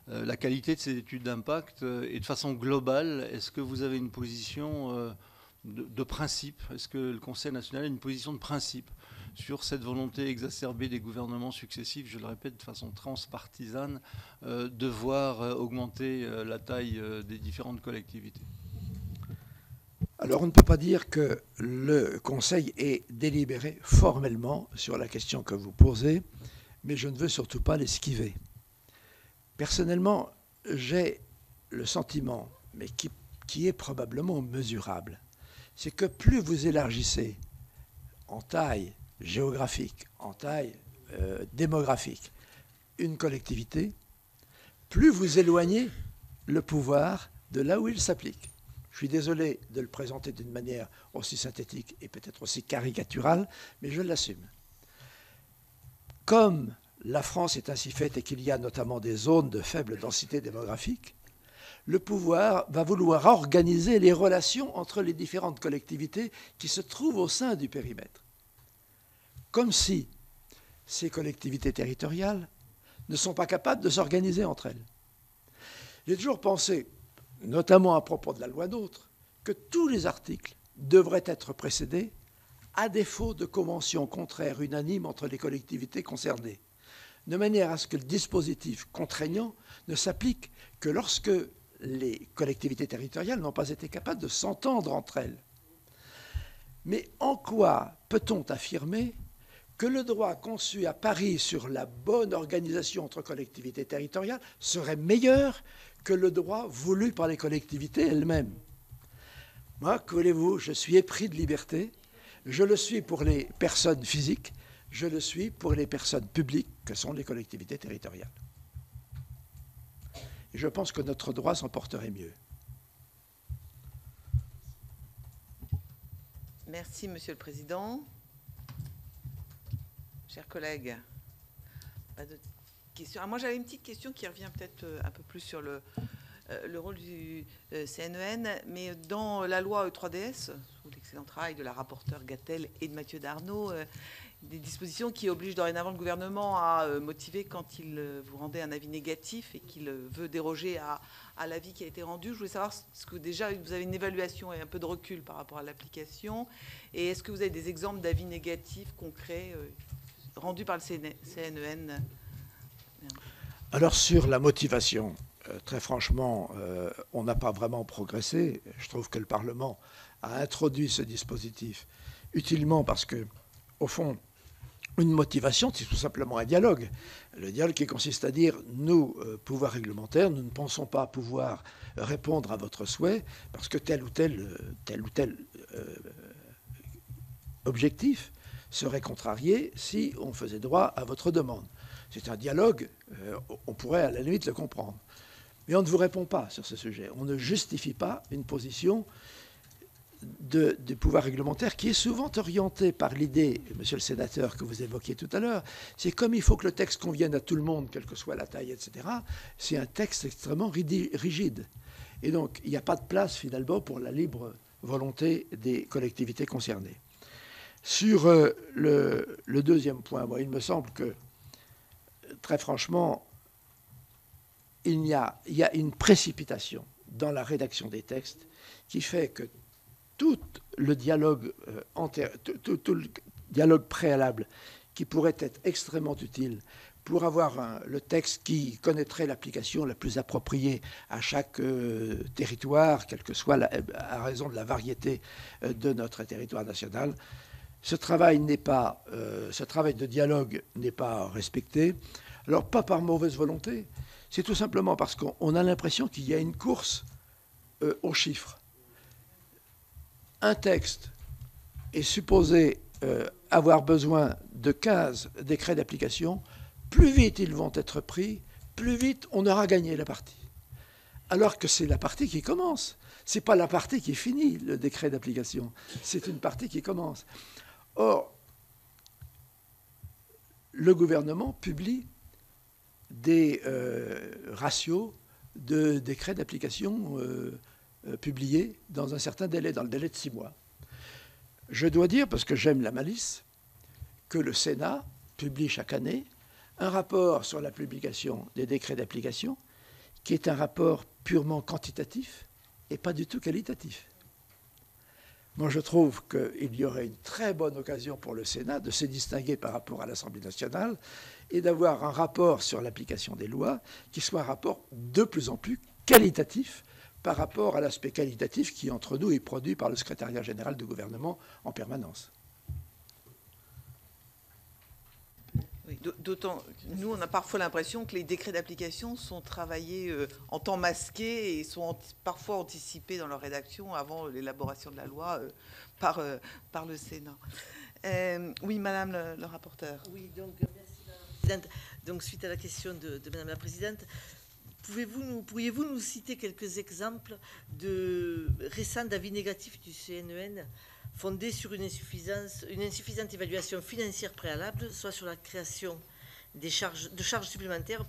la qualité de ces études d'impact? Et de façon globale, est-ce que vous avez une position de principe? Est-ce que le Conseil national a une position de principe sur cette volonté exacerbée des gouvernements successifs, je le répète de façon transpartisane, de voir augmenter la taille des différentes collectivités? Alors on ne peut pas dire que le Conseil ait délibéré formellement sur la question que vous posez, mais je ne veux surtout pas l'esquiver. Personnellement, j'ai le sentiment, mais qui est probablement mesurable, c'est que plus vous élargissez en taille géographique, en taille démographique, une collectivité, plus vous éloignez le pouvoir de là où il s'applique. Je suis désolé de le présenter d'une manière aussi synthétique et peut-être aussi caricaturale, mais je l'assume. Comme la France est ainsi faite et qu'il y a notamment des zones de faible densité démographique, le pouvoir va vouloir organiser les relations entre les différentes collectivités qui se trouvent au sein du périmètre. Comme si ces collectivités territoriales ne sont pas capables de s'organiser entre elles. J'ai toujours pensé, notamment à propos de la loi NOTRe, que tous les articles devraient être précédés, à défaut de conventions contraires unanimes entre les collectivités concernées, de manière à ce que le dispositif contraignant ne s'applique que lorsque les collectivités territoriales n'ont pas été capables de s'entendre entre elles. Mais en quoi peut-on affirmer que le droit conçu à Paris sur la bonne organisation entre collectivités territoriales serait meilleur que le droit voulu par les collectivités elles-mêmes? Moi, que voulez-vous, je suis épris de liberté, je le suis pour les personnes physiques, je le suis pour les personnes publiques que sont les collectivités territoriales. Et je pense que notre droit s'en porterait mieux. Merci, Monsieur le Président. Chers collègues, pas de questions. Alors moi, j'avais une petite question qui revient peut-être un peu plus sur le rôle du CNEN, mais dans la loi E3DS, sous l'excellent travail de la rapporteure Gatel et de Mathieu Darnaud, des dispositions qui obligent dorénavant le gouvernement à motiver quand il vous rendait un avis négatif et qu'il veut déroger à l'avis qui a été rendu. Je voulais savoir, est-ce que déjà vous avez une évaluation et un peu de recul par rapport à l'application, et est-ce que vous avez des exemples d'avis négatifs concrets rendus par le CNEN? Alors sur la motivation, très franchement, on n'a pas vraiment progressé. Je trouve que le Parlement a introduit ce dispositif utilement parce que, au fond, une motivation, c'est tout simplement un dialogue. Le dialogue qui consiste à dire, nous, pouvoir réglementaire, nous ne pensons pas pouvoir répondre à votre souhait parce que tel ou tel objectif serait contrarié si on faisait droit à votre demande. C'est un dialogue, on pourrait à la limite le comprendre. Mais on ne vous répond pas sur ce sujet. On ne justifie pas une position du pouvoir réglementaire qui est souvent orientée par l'idée, monsieur le sénateur, que vous évoquiez tout à l'heure, c'est comme il faut que le texte convienne à tout le monde, quelle que soit la taille, etc., c'est un texte extrêmement rigide. Et donc, il n'y a pas de place, finalement, pour la libre volonté des collectivités concernées. Sur le deuxième point, moi, il me semble que, très franchement, il y a une précipitation dans la rédaction des textes qui fait que tout le dialogue préalable qui pourrait être extrêmement utile pour avoir le texte qui connaîtrait l'application la plus appropriée à chaque territoire, quelle que soit à raison de la variété de notre territoire national, ce travail de dialogue n'est pas respecté. Alors pas par mauvaise volonté, c'est tout simplement parce qu'on a l'impression qu'il y a une course aux chiffres. un texte est supposé avoir besoin de 15 décrets d'application, plus vite ils vont être pris, plus vite on aura gagné la partie. Alors que c'est la partie qui commence. Ce n'est pas la partie qui finit, le décret d'application. C'est une partie qui commence. Or, le gouvernement publie des ratios de décrets d'application publiés dans un certain délai, dans le délai de 6 mois. Je dois dire, parce que j'aime la malice, que le Sénat publie chaque année un rapport sur la publication des décrets d'application qui est un rapport purement quantitatif et pas du tout qualitatif. Moi, je trouve qu'il y aurait une très bonne occasion pour le Sénat de se distinguer par rapport à l'Assemblée nationale et d'avoir un rapport sur l'application des lois qui soit un rapport de plus en plus qualitatif par rapport à l'aspect qualitatif qui, entre nous, est produit par le secrétariat général du gouvernement en permanence. Oui, d'autant, nous, on a parfois l'impression que les décrets d'application sont travaillés en temps masqué et sont parfois anticipés dans leur rédaction avant l'élaboration de la loi par le Sénat. Oui, Madame le rapporteur. Oui, donc merci Madame la Présidente. Donc suite à la question de Madame la Présidente, pourriez-vous nous citer quelques exemples de récents avis négatifs du CNEN fondés sur une insuffisante évaluation financière préalable, soit sur la création de charges supplémentaires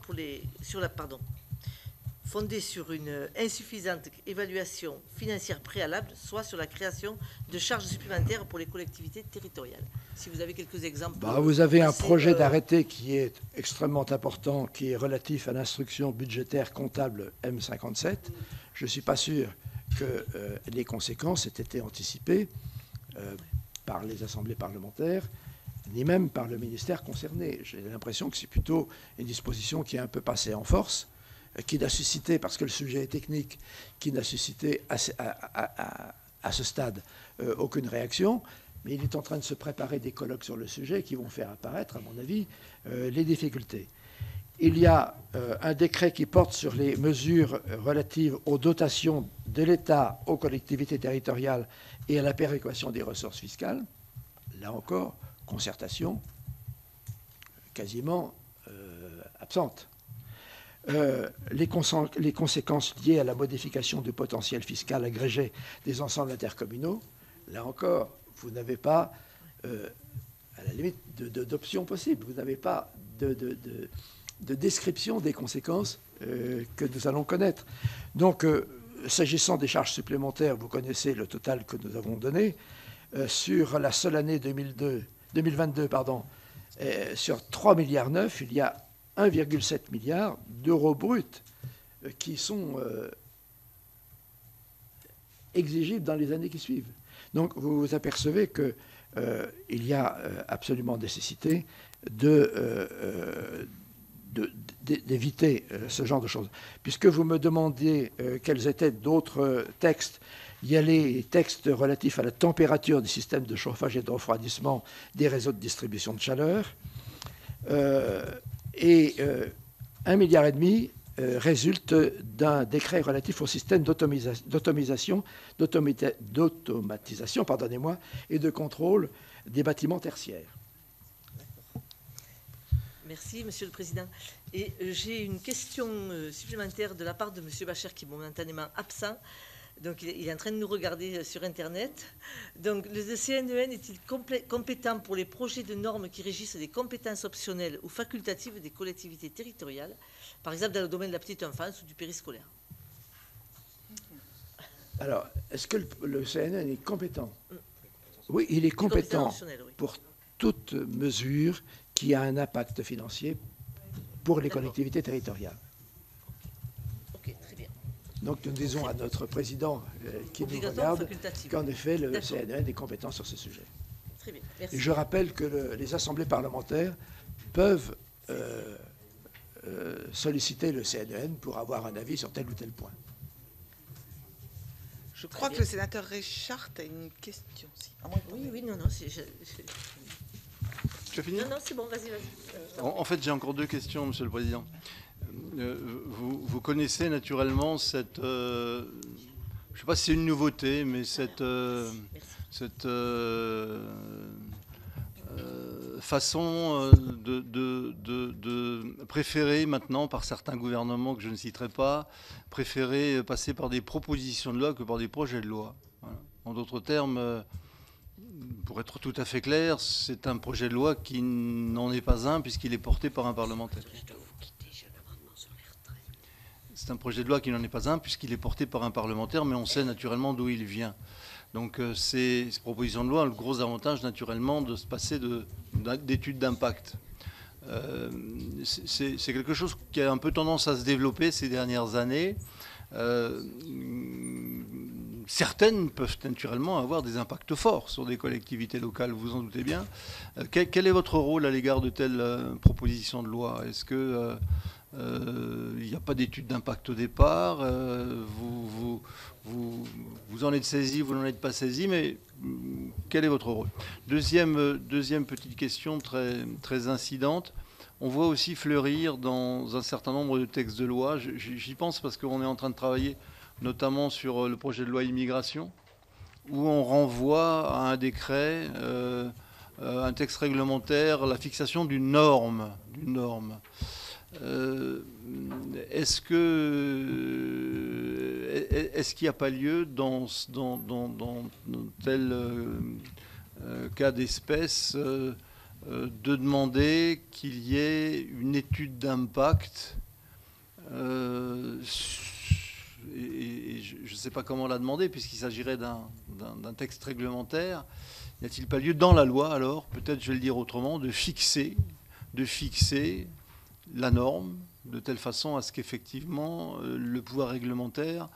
fondée sur une insuffisante évaluation financière préalable, soit sur la création de charges supplémentaires pour les collectivités territoriales. Si vous avez quelques exemples. Vous avez un projet d'arrêté qui est extrêmement important, qui est relatif à l'instruction budgétaire comptable M57. Je ne suis pas sûr que les conséquences aient été anticipées par les assemblées parlementaires, ni même par le ministère concerné. J'ai l'impression que c'est plutôt une disposition qui est un peu passée en force, qui n'a suscité, parce que le sujet est technique, qui n'a suscité à ce stade aucune réaction, mais il est en train de se préparer des colloques sur le sujet qui vont faire apparaître, à mon avis, les difficultés. Il y a un décret qui porte sur les mesures relatives aux dotations de l'État aux collectivités territoriales et à la péréquation des ressources fiscales. Là encore, concertation quasiment absente. Les conséquences liées à la modification du potentiel fiscal agrégé des ensembles intercommunaux, là encore, vous n'avez pas, à la limite, d'option possible. Vous n'avez pas de description des conséquences que nous allons connaître. Donc, s'agissant des charges supplémentaires, vous connaissez le total que nous avons donné. Sur la seule année 2022, sur 3,9 milliards, il y a 1,7 milliard d'euros bruts qui sont exigibles dans les années qui suivent. Donc, vous vous apercevez qu'il y a absolument nécessité d'éviter ce genre de choses. Puisque vous me demandiez quels étaient d'autres textes, il y a les textes relatifs à la température des systèmes de chauffage et de refroidissement des réseaux de distribution de chaleur. Et 1,5 milliard résulte d'un décret relatif au système d'automatisation et de contrôle des bâtiments tertiaires. Merci, Monsieur le Président. Et j'ai une question supplémentaire de la part de Monsieur Bacher, qui est momentanément absent. Donc, il est en train de nous regarder sur Internet. Donc, le CNEN est-il compétent pour les projets de normes qui régissent des compétences optionnelles ou facultatives des collectivités territoriales, par exemple dans le domaine de la petite enfance ou du périscolaire? Alors, est-ce que le CNEN est compétent? Oui, il est compétent pour toute mesure qui a un impact financier pour les collectivités territoriales. Ok, très bien. Donc nous disons à notre président qui nous regarde qu'en effet le CNEN est compétent sur ce sujet. Très bien, merci. Et je rappelle que les assemblées parlementaires peuvent solliciter le CNEN pour avoir un avis sur tel ou tel point. Je crois que le sénateur Richard a une question. Oui, non, Tu as fini? Non, c'est bon, vas-y. En fait, j'ai encore deux questions, Monsieur le Président. Vous connaissez naturellement cette je ne sais pas si c'est une nouveauté, mais cette façon de préférer maintenant par certains gouvernements que je ne citerai pas, préférer passer par des propositions de loi que par des projets de loi. Voilà. En d'autres termes, pour être tout à fait clair, c'est un projet de loi qui n'en est pas un puisqu'il est porté par un parlementaire. C'est un projet de loi qui n'en est pas un puisqu'il est porté par un parlementaire, mais on sait naturellement d'où il vient. Donc ces propositions de loi ont le gros avantage naturellement de se passer d'études d'impact. C'est quelque chose qui a un peu tendance à se développer ces dernières années. Certaines peuvent naturellement avoir des impacts forts sur des collectivités locales, vous en doutez bien. Quel est votre rôle à l'égard de telles propositions de loi? Est-ce que il n'y a pas d'étude d'impact au départ, vous en êtes saisi, vous n'en êtes pas saisi, mais quel est votre rôle? Deuxième petite question très incidente. On voit aussi fleurir dans un certain nombre de textes de loi, j'y pense parce qu'on est en train de travailler notamment sur le projet de loi immigration, où on renvoie à un décret, un texte réglementaire, la fixation d'une norme. Est-ce qu'il n'y a pas lieu dans tel cas d'espèce de demander qu'il y ait une étude d'impact et je ne sais pas comment la demander puisqu'il s'agirait d'un texte réglementaire. N'y a-t-il pas lieu dans la loi alors, peut-être je vais le dire autrement, de fixer la norme de telle façon à ce qu'effectivement le pouvoir réglementaire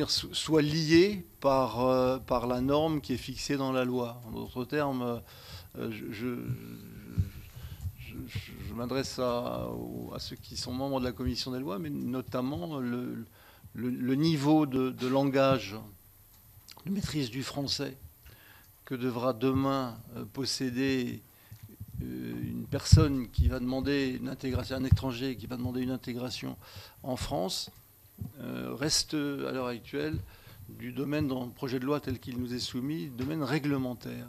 soit lié par la norme qui est fixée dans la loi. En d'autres termes, je m'adresse à ceux qui sont membres de la commission des lois, mais notamment le niveau de langage, de maîtrise du français que devra demain posséder une personne qui va demander une intégration, un étranger qui va demander une intégration en France, reste à l'heure actuelle du domaine, dans le projet de loi tel qu'il nous est soumis, domaine réglementaire.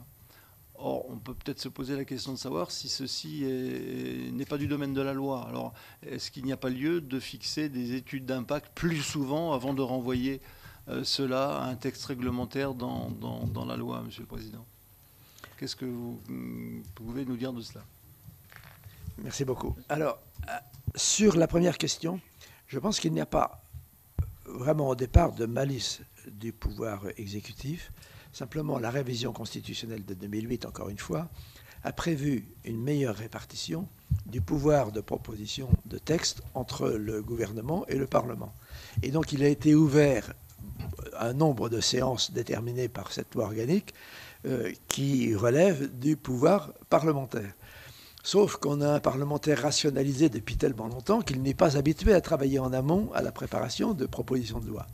Or, on peut peut-être se poser la question de savoir si ceci n'est pas du domaine de la loi. Alors, est-ce qu'il n'y a pas lieu de fixer des études d'impact plus souvent avant de renvoyer cela à un texte réglementaire dans la loi, Monsieur le Président? Qu'est-ce que vous pouvez nous dire de cela? Merci beaucoup. Alors, sur la première question, je pense qu'il n'y a pas vraiment au départ de malice du pouvoir exécutif. Simplement, la révision constitutionnelle de 2008, encore une fois, a prévu une meilleure répartition du pouvoir de proposition de texte entre le gouvernement et le Parlement. Et donc, il a été ouvert un nombre de séances déterminées par cette loi organique qui relève du pouvoir parlementaire. Sauf qu'on a un parlementaire rationalisé depuis tellement longtemps qu'il n'est pas habitué à travailler en amont à la préparation de propositions de loi.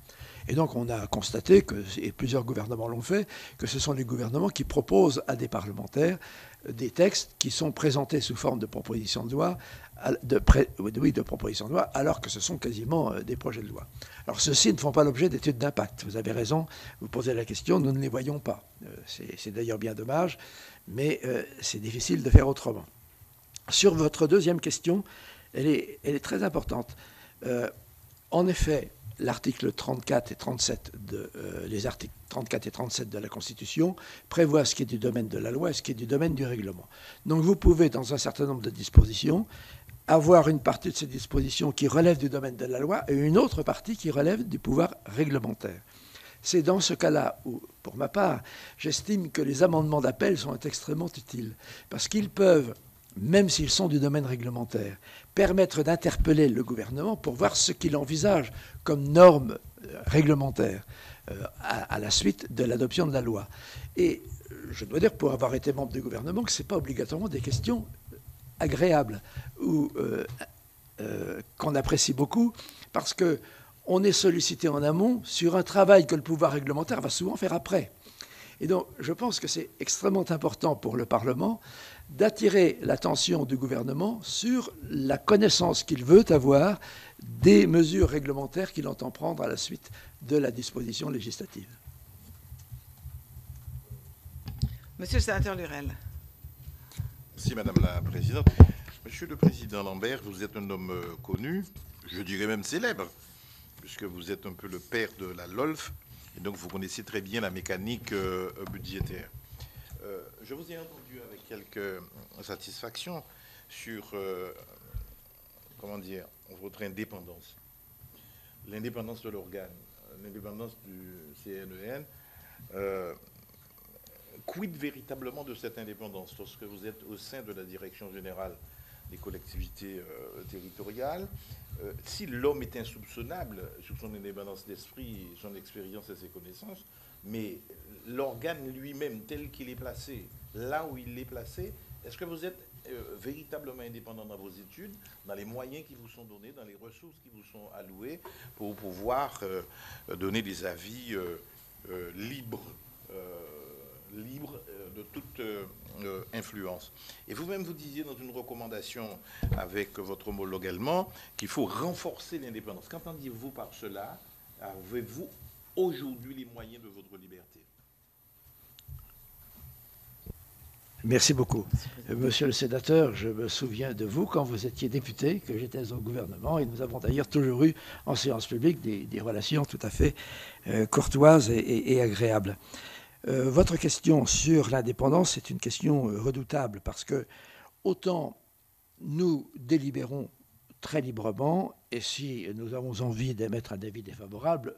Et donc on a constaté, et plusieurs gouvernements l'ont fait, que ce sont les gouvernements qui proposent à des parlementaires des textes qui sont présentés sous forme de propositions de loi, de propositions de loi, alors que ce sont quasiment des projets de loi. Alors ceux-ci ne font pas l'objet d'études d'impact. Vous avez raison, vous posez la question, nous ne les voyons pas. C'est d'ailleurs bien dommage, mais c'est difficile de faire autrement. Sur votre deuxième question, elle est très importante. En effet, l'article 34 et 37 les articles 34 et 37 de la Constitution prévoient ce qui est du domaine de la loi et ce qui est du domaine du règlement. Donc vous pouvez, dans un certain nombre de dispositions, avoir une partie de ces dispositions qui relève du domaine de la loi et une autre partie qui relève du pouvoir réglementaire. C'est dans ce cas-là où, pour ma part, j'estime que les amendements d'appel sont extrêmement utiles, parce qu'ils peuvent, même s'ils sont du domaine réglementaire, permettre d'interpeller le gouvernement pour voir ce qu'il envisage comme normes réglementaires à la suite de l'adoption de la loi. Et je dois dire, pour avoir été membre du gouvernement, que ce n'est pas obligatoirement des questions agréables ou qu'on apprécie beaucoup, parce qu'on est sollicité en amont sur un travail que le pouvoir réglementaire va souvent faire après. Et donc, je pense que c'est extrêmement important pour le Parlement d'attirer l'attention du gouvernement sur la connaissance qu'il veut avoir des mesures réglementaires qu'il entend prendre à la suite de la disposition législative. Monsieur le sénateur Lurel. Merci, Madame la Présidente. Monsieur le Président Lambert, vous êtes un homme connu, je dirais même célèbre, puisque vous êtes un peu le père de la LOLF, et donc vous connaissez très bien la mécanique budgétaire. Je vous ai entendu avec quelques satisfactions sur, comment dire, votre indépendance. L'indépendance de l'organe, l'indépendance du CNEN. Quid véritablement de cette indépendance lorsque vous êtes au sein de la direction générale des collectivités territoriales? Si l'homme est insoupçonnable sur son indépendance d'esprit, son expérience et ses connaissances, mais l'organe lui-même tel qu'il est placé, là où il est placé, est-ce que vous êtes véritablement indépendant dans vos études, dans les moyens qui vous sont donnés, dans les ressources qui vous sont allouées pour pouvoir donner des avis libres de toute influence. Et vous-même, vous disiez dans une recommandation avec votre homologue allemand qu'il faut renforcer l'indépendance. Qu'entendiez-vous par cela? Avez-vous aujourd'hui les moyens de votre liberté? Merci beaucoup. Monsieur le sénateur, je me souviens de vous quand vous étiez député, que j'étais au gouvernement, et nous avons d'ailleurs toujours eu en séance publique des relations tout à fait courtoises et agréables. Votre question sur l'indépendance est une question redoutable parce que autant nous délibérons très librement et si nous avons envie d'émettre un avis défavorable,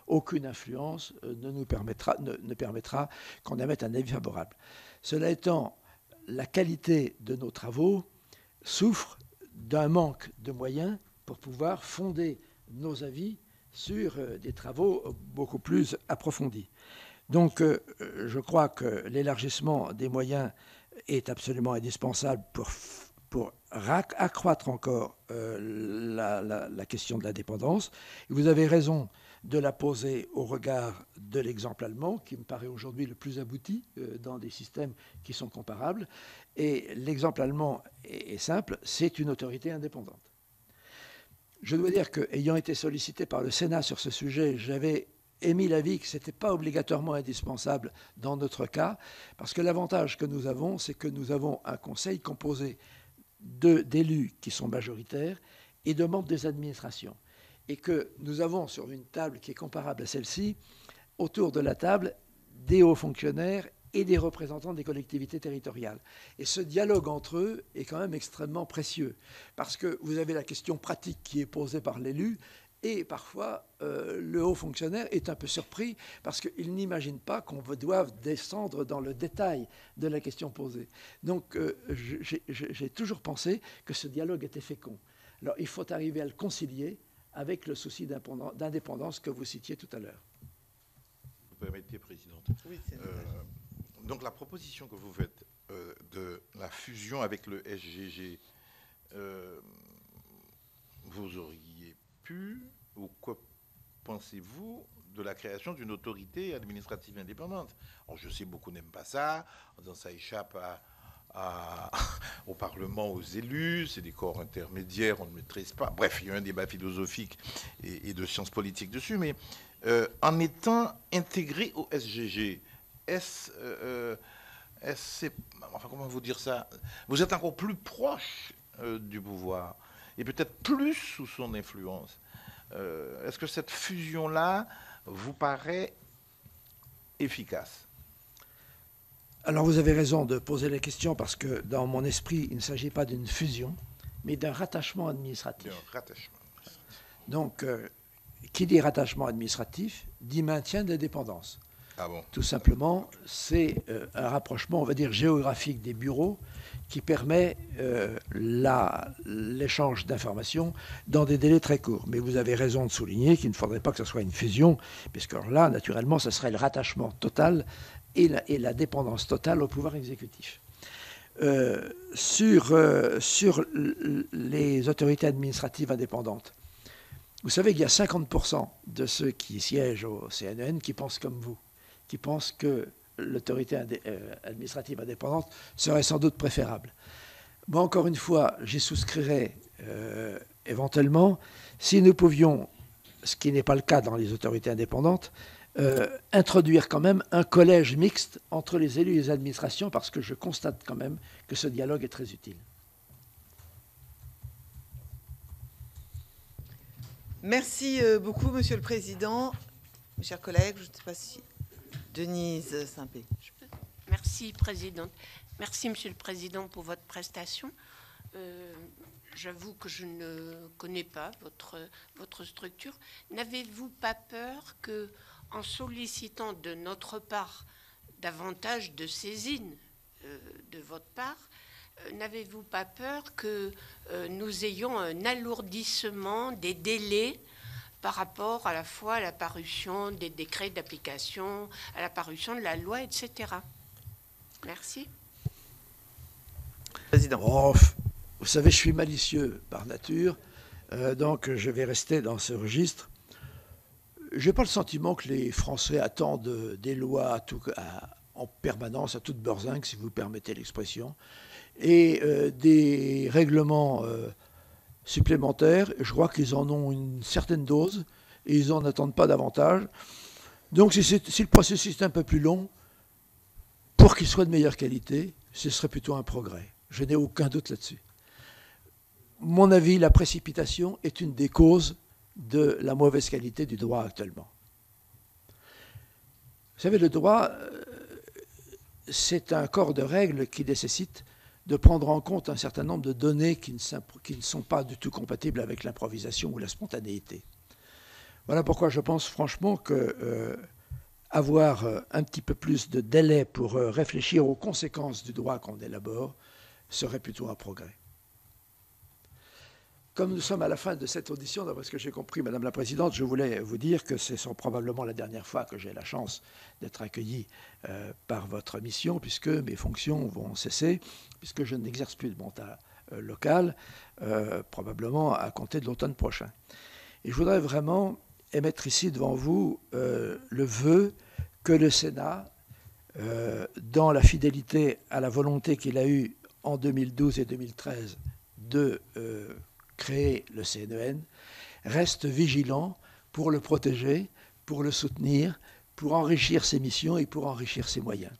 aucune influence ne permettra qu'on émette un avis favorable. Cela étant, la qualité de nos travaux souffre d'un manque de moyens pour pouvoir fonder nos avis sur des travaux beaucoup plus approfondis. Donc, je crois que l'élargissement des moyens est absolument indispensable pour accroître encore la question de l'indépendance. Vous avez raison de la poser au regard de l'exemple allemand, qui me paraît aujourd'hui le plus abouti dans des systèmes qui sont comparables. Et l'exemple allemand est simple, c'est une autorité indépendante. Je dois dire qu'ayant été sollicité par le Sénat sur ce sujet, j'avais émis l'avis que ce n'était pas obligatoirement indispensable dans notre cas, parce que l'avantage que nous avons, c'est que nous avons un conseil composé d'élus qui sont majoritaires et de membres des administrations. Et que nous avons sur une table qui est comparable à celle-ci, autour de la table, des hauts fonctionnaires et des représentants des collectivités territoriales. Et ce dialogue entre eux est quand même extrêmement précieux, parce que vous avez la question pratique qui est posée par l'élu, et parfois, le haut fonctionnaire est un peu surpris parce qu'il n'imagine pas qu'on doive descendre dans le détail de la question posée. Donc, j'ai toujours pensé que ce dialogue était fécond. Alors, il faut arriver à le concilier avec le souci d'indépendance que vous citiez tout à l'heure. Vous permettez, Présidente. Oui, donc, la proposition que vous faites de la fusion avec le SGG, vous auriez pu, ou quoi pensez-vous de la création d'une autorité administrative indépendante? Alors, je sais, beaucoup n'aiment pas ça, ça échappe au Parlement, aux élus, c'est des corps intermédiaires, on ne maîtrise pas. Bref, il y a un débat philosophique et de sciences politiques dessus, mais en étant intégré au SGG, enfin, comment vous dire ça? Vous êtes encore plus proche du pouvoir et peut-être plus sous son influence. Est-ce que cette fusion-là vous paraît efficace? Alors vous avez raison de poser la question parce que dans mon esprit, il ne s'agit pas d'une fusion, mais d'un rattachement administratif. D'un rattachement. Donc, qui dit rattachement administratif dit maintien de l'indépendance. Ah bon? Tout simplement, c'est un rapprochement, on va dire, géographique des bureaux qui permet l'échange d'informations dans des délais très courts. Mais vous avez raison de souligner qu'il ne faudrait pas que ce soit une fusion, puisque là, naturellement, ce serait le rattachement total et la dépendance totale au pouvoir exécutif. Sur les autorités administratives indépendantes, vous savez qu'il y a 50% de ceux qui siègent au CNEN qui pensent comme vous, qui pensent que l'autorité administrative indépendante serait sans doute préférable. Moi, encore une fois, j'y souscrirais éventuellement si nous pouvions, ce qui n'est pas le cas dans les autorités indépendantes, introduire quand même un collège mixte entre les élus et les administrations, parce que je constate quand même que ce dialogue est très utile. Merci beaucoup, Monsieur le Président. Mes chers collègues, je ne sais pas si Denise Saint-Pé. Merci, Présidente. Merci, Monsieur le Président, pour votre prestation. J'avoue que je ne connais pas votre structure. N'avez-vous pas peur que, en sollicitant de notre part davantage de saisines de votre part, n'avez-vous pas peur que nous ayons un alourdissement des délais par rapport à la fois à la parution des décrets d'application, à la parution de la loi, etc. Merci. Président. Oh, vous savez, je suis malicieux par nature, donc je vais rester dans ce registre. Je n'ai pas le sentiment que les Français attendent des lois en permanence, à toute beurzingue, si vous permettez l'expression, et des règlements supplémentaires. Je crois qu'ils en ont une certaine dose et ils n'en attendent pas davantage. Donc si le processus est un peu plus long, pour qu'il soit de meilleure qualité, ce serait plutôt un progrès. Je n'ai aucun doute là-dessus. Mon avis, la précipitation est une des causes de la mauvaise qualité du droit actuellement. Vous savez, le droit, c'est un corps de règles qui nécessite de prendre en compte un certain nombre de données qui ne sont pas du tout compatibles avec l'improvisation ou la spontanéité. Voilà pourquoi je pense franchement que avoir un petit peu plus de délai pour réfléchir aux conséquences du droit qu'on élabore serait plutôt un progrès. Comme nous sommes à la fin de cette audition, d'après ce que j'ai compris, Madame la Présidente, je voulais vous dire que c'est probablement la dernière fois que j'ai la chance d'être accueilli par votre mission, puisque mes fonctions vont cesser, puisque je n'exerce plus de mandat local, probablement à compter de l'automne prochain. Et je voudrais vraiment émettre ici devant vous le vœu que le Sénat, dans la fidélité à la volonté qu'il a eue en 2012 et 2013 de créer le CNEN, reste vigilant pour le protéger, pour le soutenir, pour enrichir ses missions et pour enrichir ses moyens.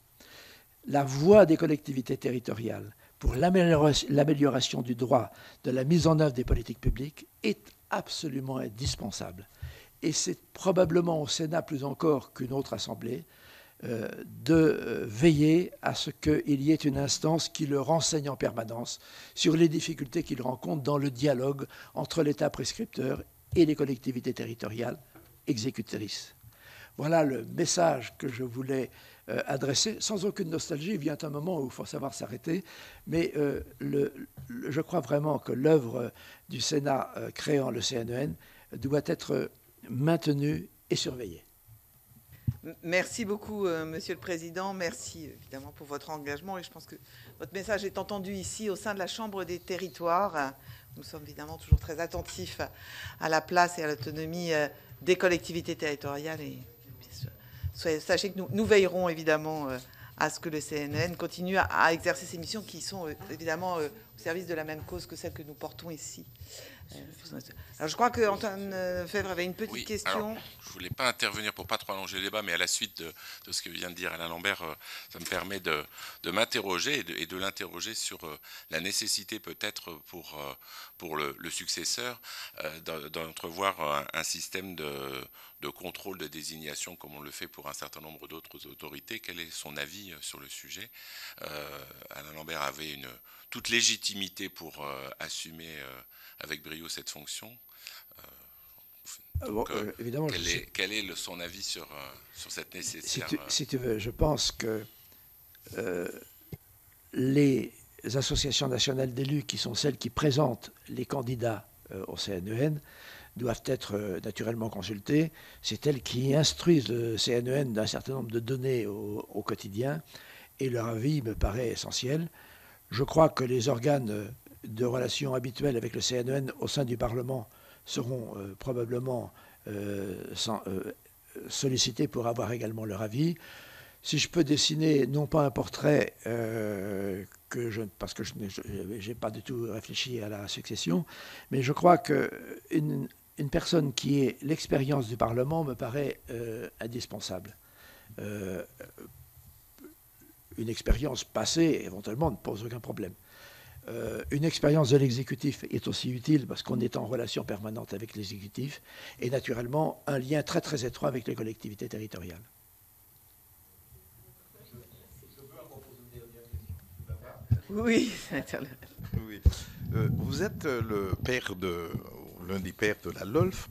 La voie des collectivités territoriales pour l'amélioration du droit, de la mise en œuvre des politiques publiques est absolument indispensable. Et c'est probablement au Sénat plus encore qu'une autre assemblée de veiller à ce qu'il y ait une instance qui le renseigne en permanence sur les difficultés qu'il rencontre dans le dialogue entre l'État prescripteur et les collectivités territoriales exécutrices. Voilà le message que je voulais adresser, sans aucune nostalgie. Il vient un moment où il faut savoir s'arrêter, mais je crois vraiment que l'œuvre du Sénat créant le CNEN doit être maintenue et surveillée. Merci beaucoup, Monsieur le Président. Merci évidemment pour votre engagement et je pense que votre message est entendu ici au sein de la Chambre des territoires. Nous sommes évidemment toujours très attentifs à la place et à l'autonomie des collectivités territoriales et sachez que nous veillerons évidemment à ce que le CNEN continue à exercer ses missions qui sont évidemment au service de la même cause que celle que nous portons ici. Alors je crois que Antoine Fèvre avait une petite question. Alors, je ne voulais pas intervenir pour pas trop allonger le débat, mais à la suite de ce que vient de dire Alain Lambert, ça me permet de m'interroger et de l'interroger sur la nécessité peut-être pour le successeur d'entrevoir un système de contrôle de désignation comme on le fait pour un certain nombre d'autres autorités. Quel est son avis sur le sujet? Alain Lambert avait toute légitimité pour assumer avec brio cette fonction. Donc, évidemment, quel est son avis sur cette nécessaire... Si tu veux, je pense que les associations nationales d'élus, qui sont celles qui présentent les candidats au CNEN, doivent être naturellement consultées. C'est elles qui instruisent le CNEN d'un certain nombre de données au quotidien, et leur avis me paraît essentiel. Je crois que les organes de relations habituelles avec le CNEN au sein du Parlement seront probablement sollicités pour avoir également leur avis. Si je peux dessiner, non pas un portrait, parce que je n'ai pas du tout réfléchi à la succession, mais je crois qu'une personne qui ait l'expérience du Parlement me paraît indispensable. Une expérience passée, éventuellement, ne pose aucun problème. Une expérience de l'exécutif est aussi utile parce qu'on est en relation permanente avec l'exécutif et naturellement un lien très très étroit avec les collectivités territoriales. Oui. Oui. Vous êtes l'un des pères de la LOLF,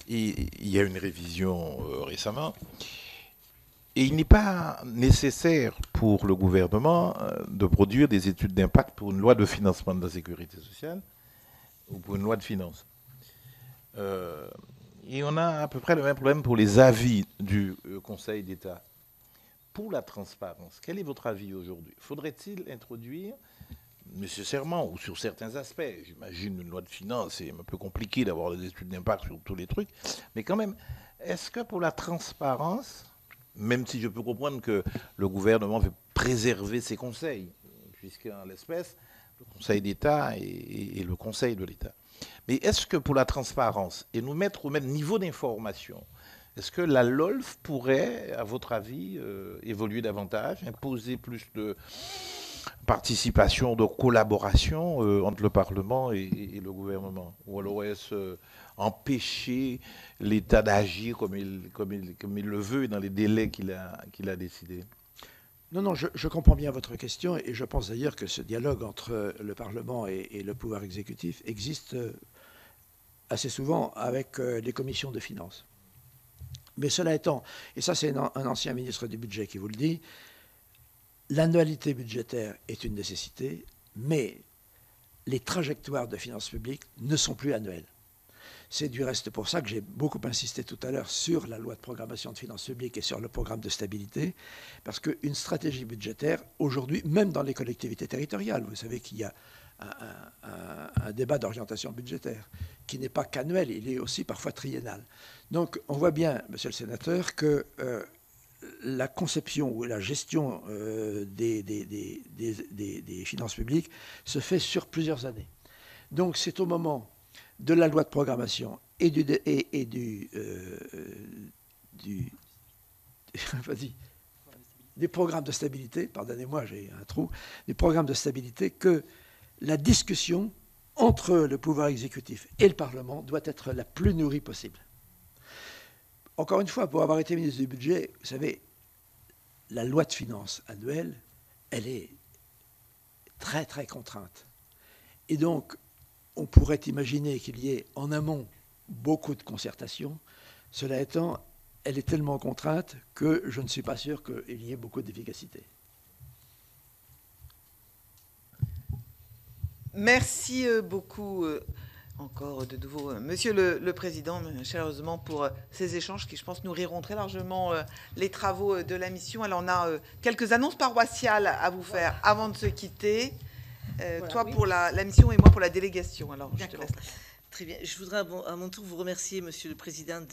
et il y a une révision récemment. Et il n'est pas nécessaire pour le gouvernement de produire des études d'impact pour une loi de financement de la sécurité sociale ou pour une loi de finances. Et on a à peu près le même problème pour les avis du Conseil d'État. Pour la transparence, quel est votre avis aujourd'hui? Faudrait-il introduire, nécessairement, ou sur certains aspects, j'imagine une loi de finances, c'est un peu compliqué d'avoir des études d'impact sur tous les trucs, mais quand même, est-ce que pour la transparence, même si je peux comprendre que le gouvernement veut préserver ses conseils, puisqu'en l'espèce, le Conseil d'État et le Conseil de l'État, mais est-ce que pour la transparence, et nous mettre au même niveau d'information, est-ce que la LOLF pourrait, à votre avis, évoluer davantage, imposer plus de participation, de collaboration entre le Parlement et le gouvernement? Ou alors est-ce empêcher l'État d'agir comme il le veut et dans les délais qu'il a décidés? Non, je comprends bien votre question et je pense d'ailleurs que ce dialogue entre le Parlement et le pouvoir exécutif existe assez souvent avec les commissions de finances. Mais cela étant, et ça c'est un ancien ministre du budget qui vous le dit, l'annualité budgétaire est une nécessité, mais les trajectoires de finances publiques ne sont plus annuelles. C'est du reste pour ça que j'ai beaucoup insisté tout à l'heure sur la loi de programmation de finances publiques et sur le programme de stabilité, parce qu'une stratégie budgétaire, aujourd'hui, même dans les collectivités territoriales, vous savez qu'il y a un débat d'orientation budgétaire qui n'est pas qu'annuel, il est aussi parfois triennal. Donc on voit bien, monsieur le sénateur, que la conception ou la gestion des finances publiques se fait sur plusieurs années. Donc c'est au moment de la loi de programmation et des programmes de stabilité, pardonnez-moi, j'ai un trou, des programmes de stabilité que la discussion entre le pouvoir exécutif et le Parlement doit être la plus nourrie possible. Encore une fois, pour avoir été ministre du budget, vous savez, la loi de finances annuelle, elle est très très contrainte. Et donc, on pourrait imaginer qu'il y ait en amont beaucoup de concertation. Cela étant, elle est tellement contrainte que je ne suis pas sûr qu'il y ait beaucoup d'efficacité. Merci beaucoup encore de nouveau, Monsieur le Président, chaleureusement pour ces échanges qui, je pense, nourriront très largement les travaux de la mission. Alors, on a quelques annonces paroissiales à vous faire avant de se quitter. Voilà, toi pour la mission et moi pour la délégation. Alors, je te laisse. Très bien. Je voudrais à mon tour vous remercier, Monsieur le Président,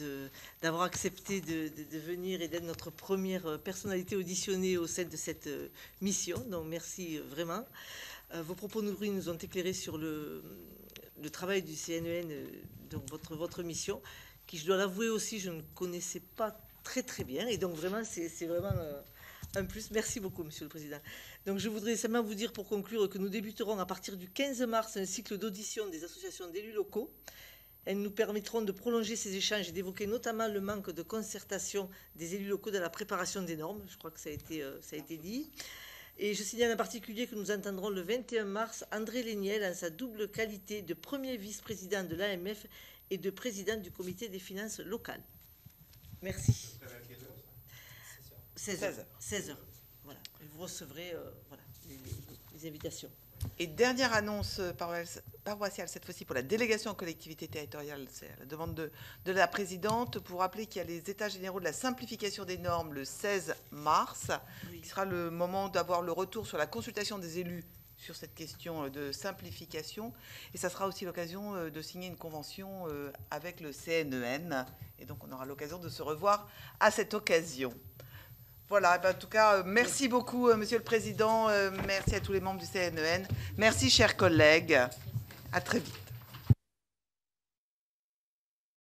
d'avoir accepté de venir et d'être notre première personnalité auditionnée au sein de cette mission. Donc, merci vraiment. Vos propos nourris nous ont éclairés sur le travail du CNEN, donc votre mission, qui, je dois l'avouer aussi, je ne connaissais pas très très bien. Et donc, vraiment, c'est vraiment un plus. Merci beaucoup, Monsieur le Président. Donc, je voudrais seulement vous dire pour conclure que nous débuterons à partir du 15 mars un cycle d'audition des associations d'élus locaux. Elles nous permettront de prolonger ces échanges et d'évoquer notamment le manque de concertation des élus locaux dans la préparation des normes. Je crois que ça a été dit. Et je signale en particulier que nous entendrons le 21 mars André Léniel en sa double qualité de premier vice-président de l'AMF et de président du comité des finances locales. Merci. 16 heures. Voilà. Vous recevrez les invitations. Et dernière annonce paroissiale, cette fois-ci pour la délégation en collectivité territoriale, c'est à la demande de la présidente, pour rappeler qu'il y a les états généraux de la simplification des normes le 16 mars, qui sera le moment d'avoir le retour sur la consultation des élus sur cette question de simplification. Et ça sera aussi l'occasion de signer une convention avec le CNEN. Et donc on aura l'occasion de se revoir à cette occasion. Voilà, en tout cas, merci beaucoup, Monsieur le Président. Merci à tous les membres du CNEN. Merci, chers collègues. À très vite.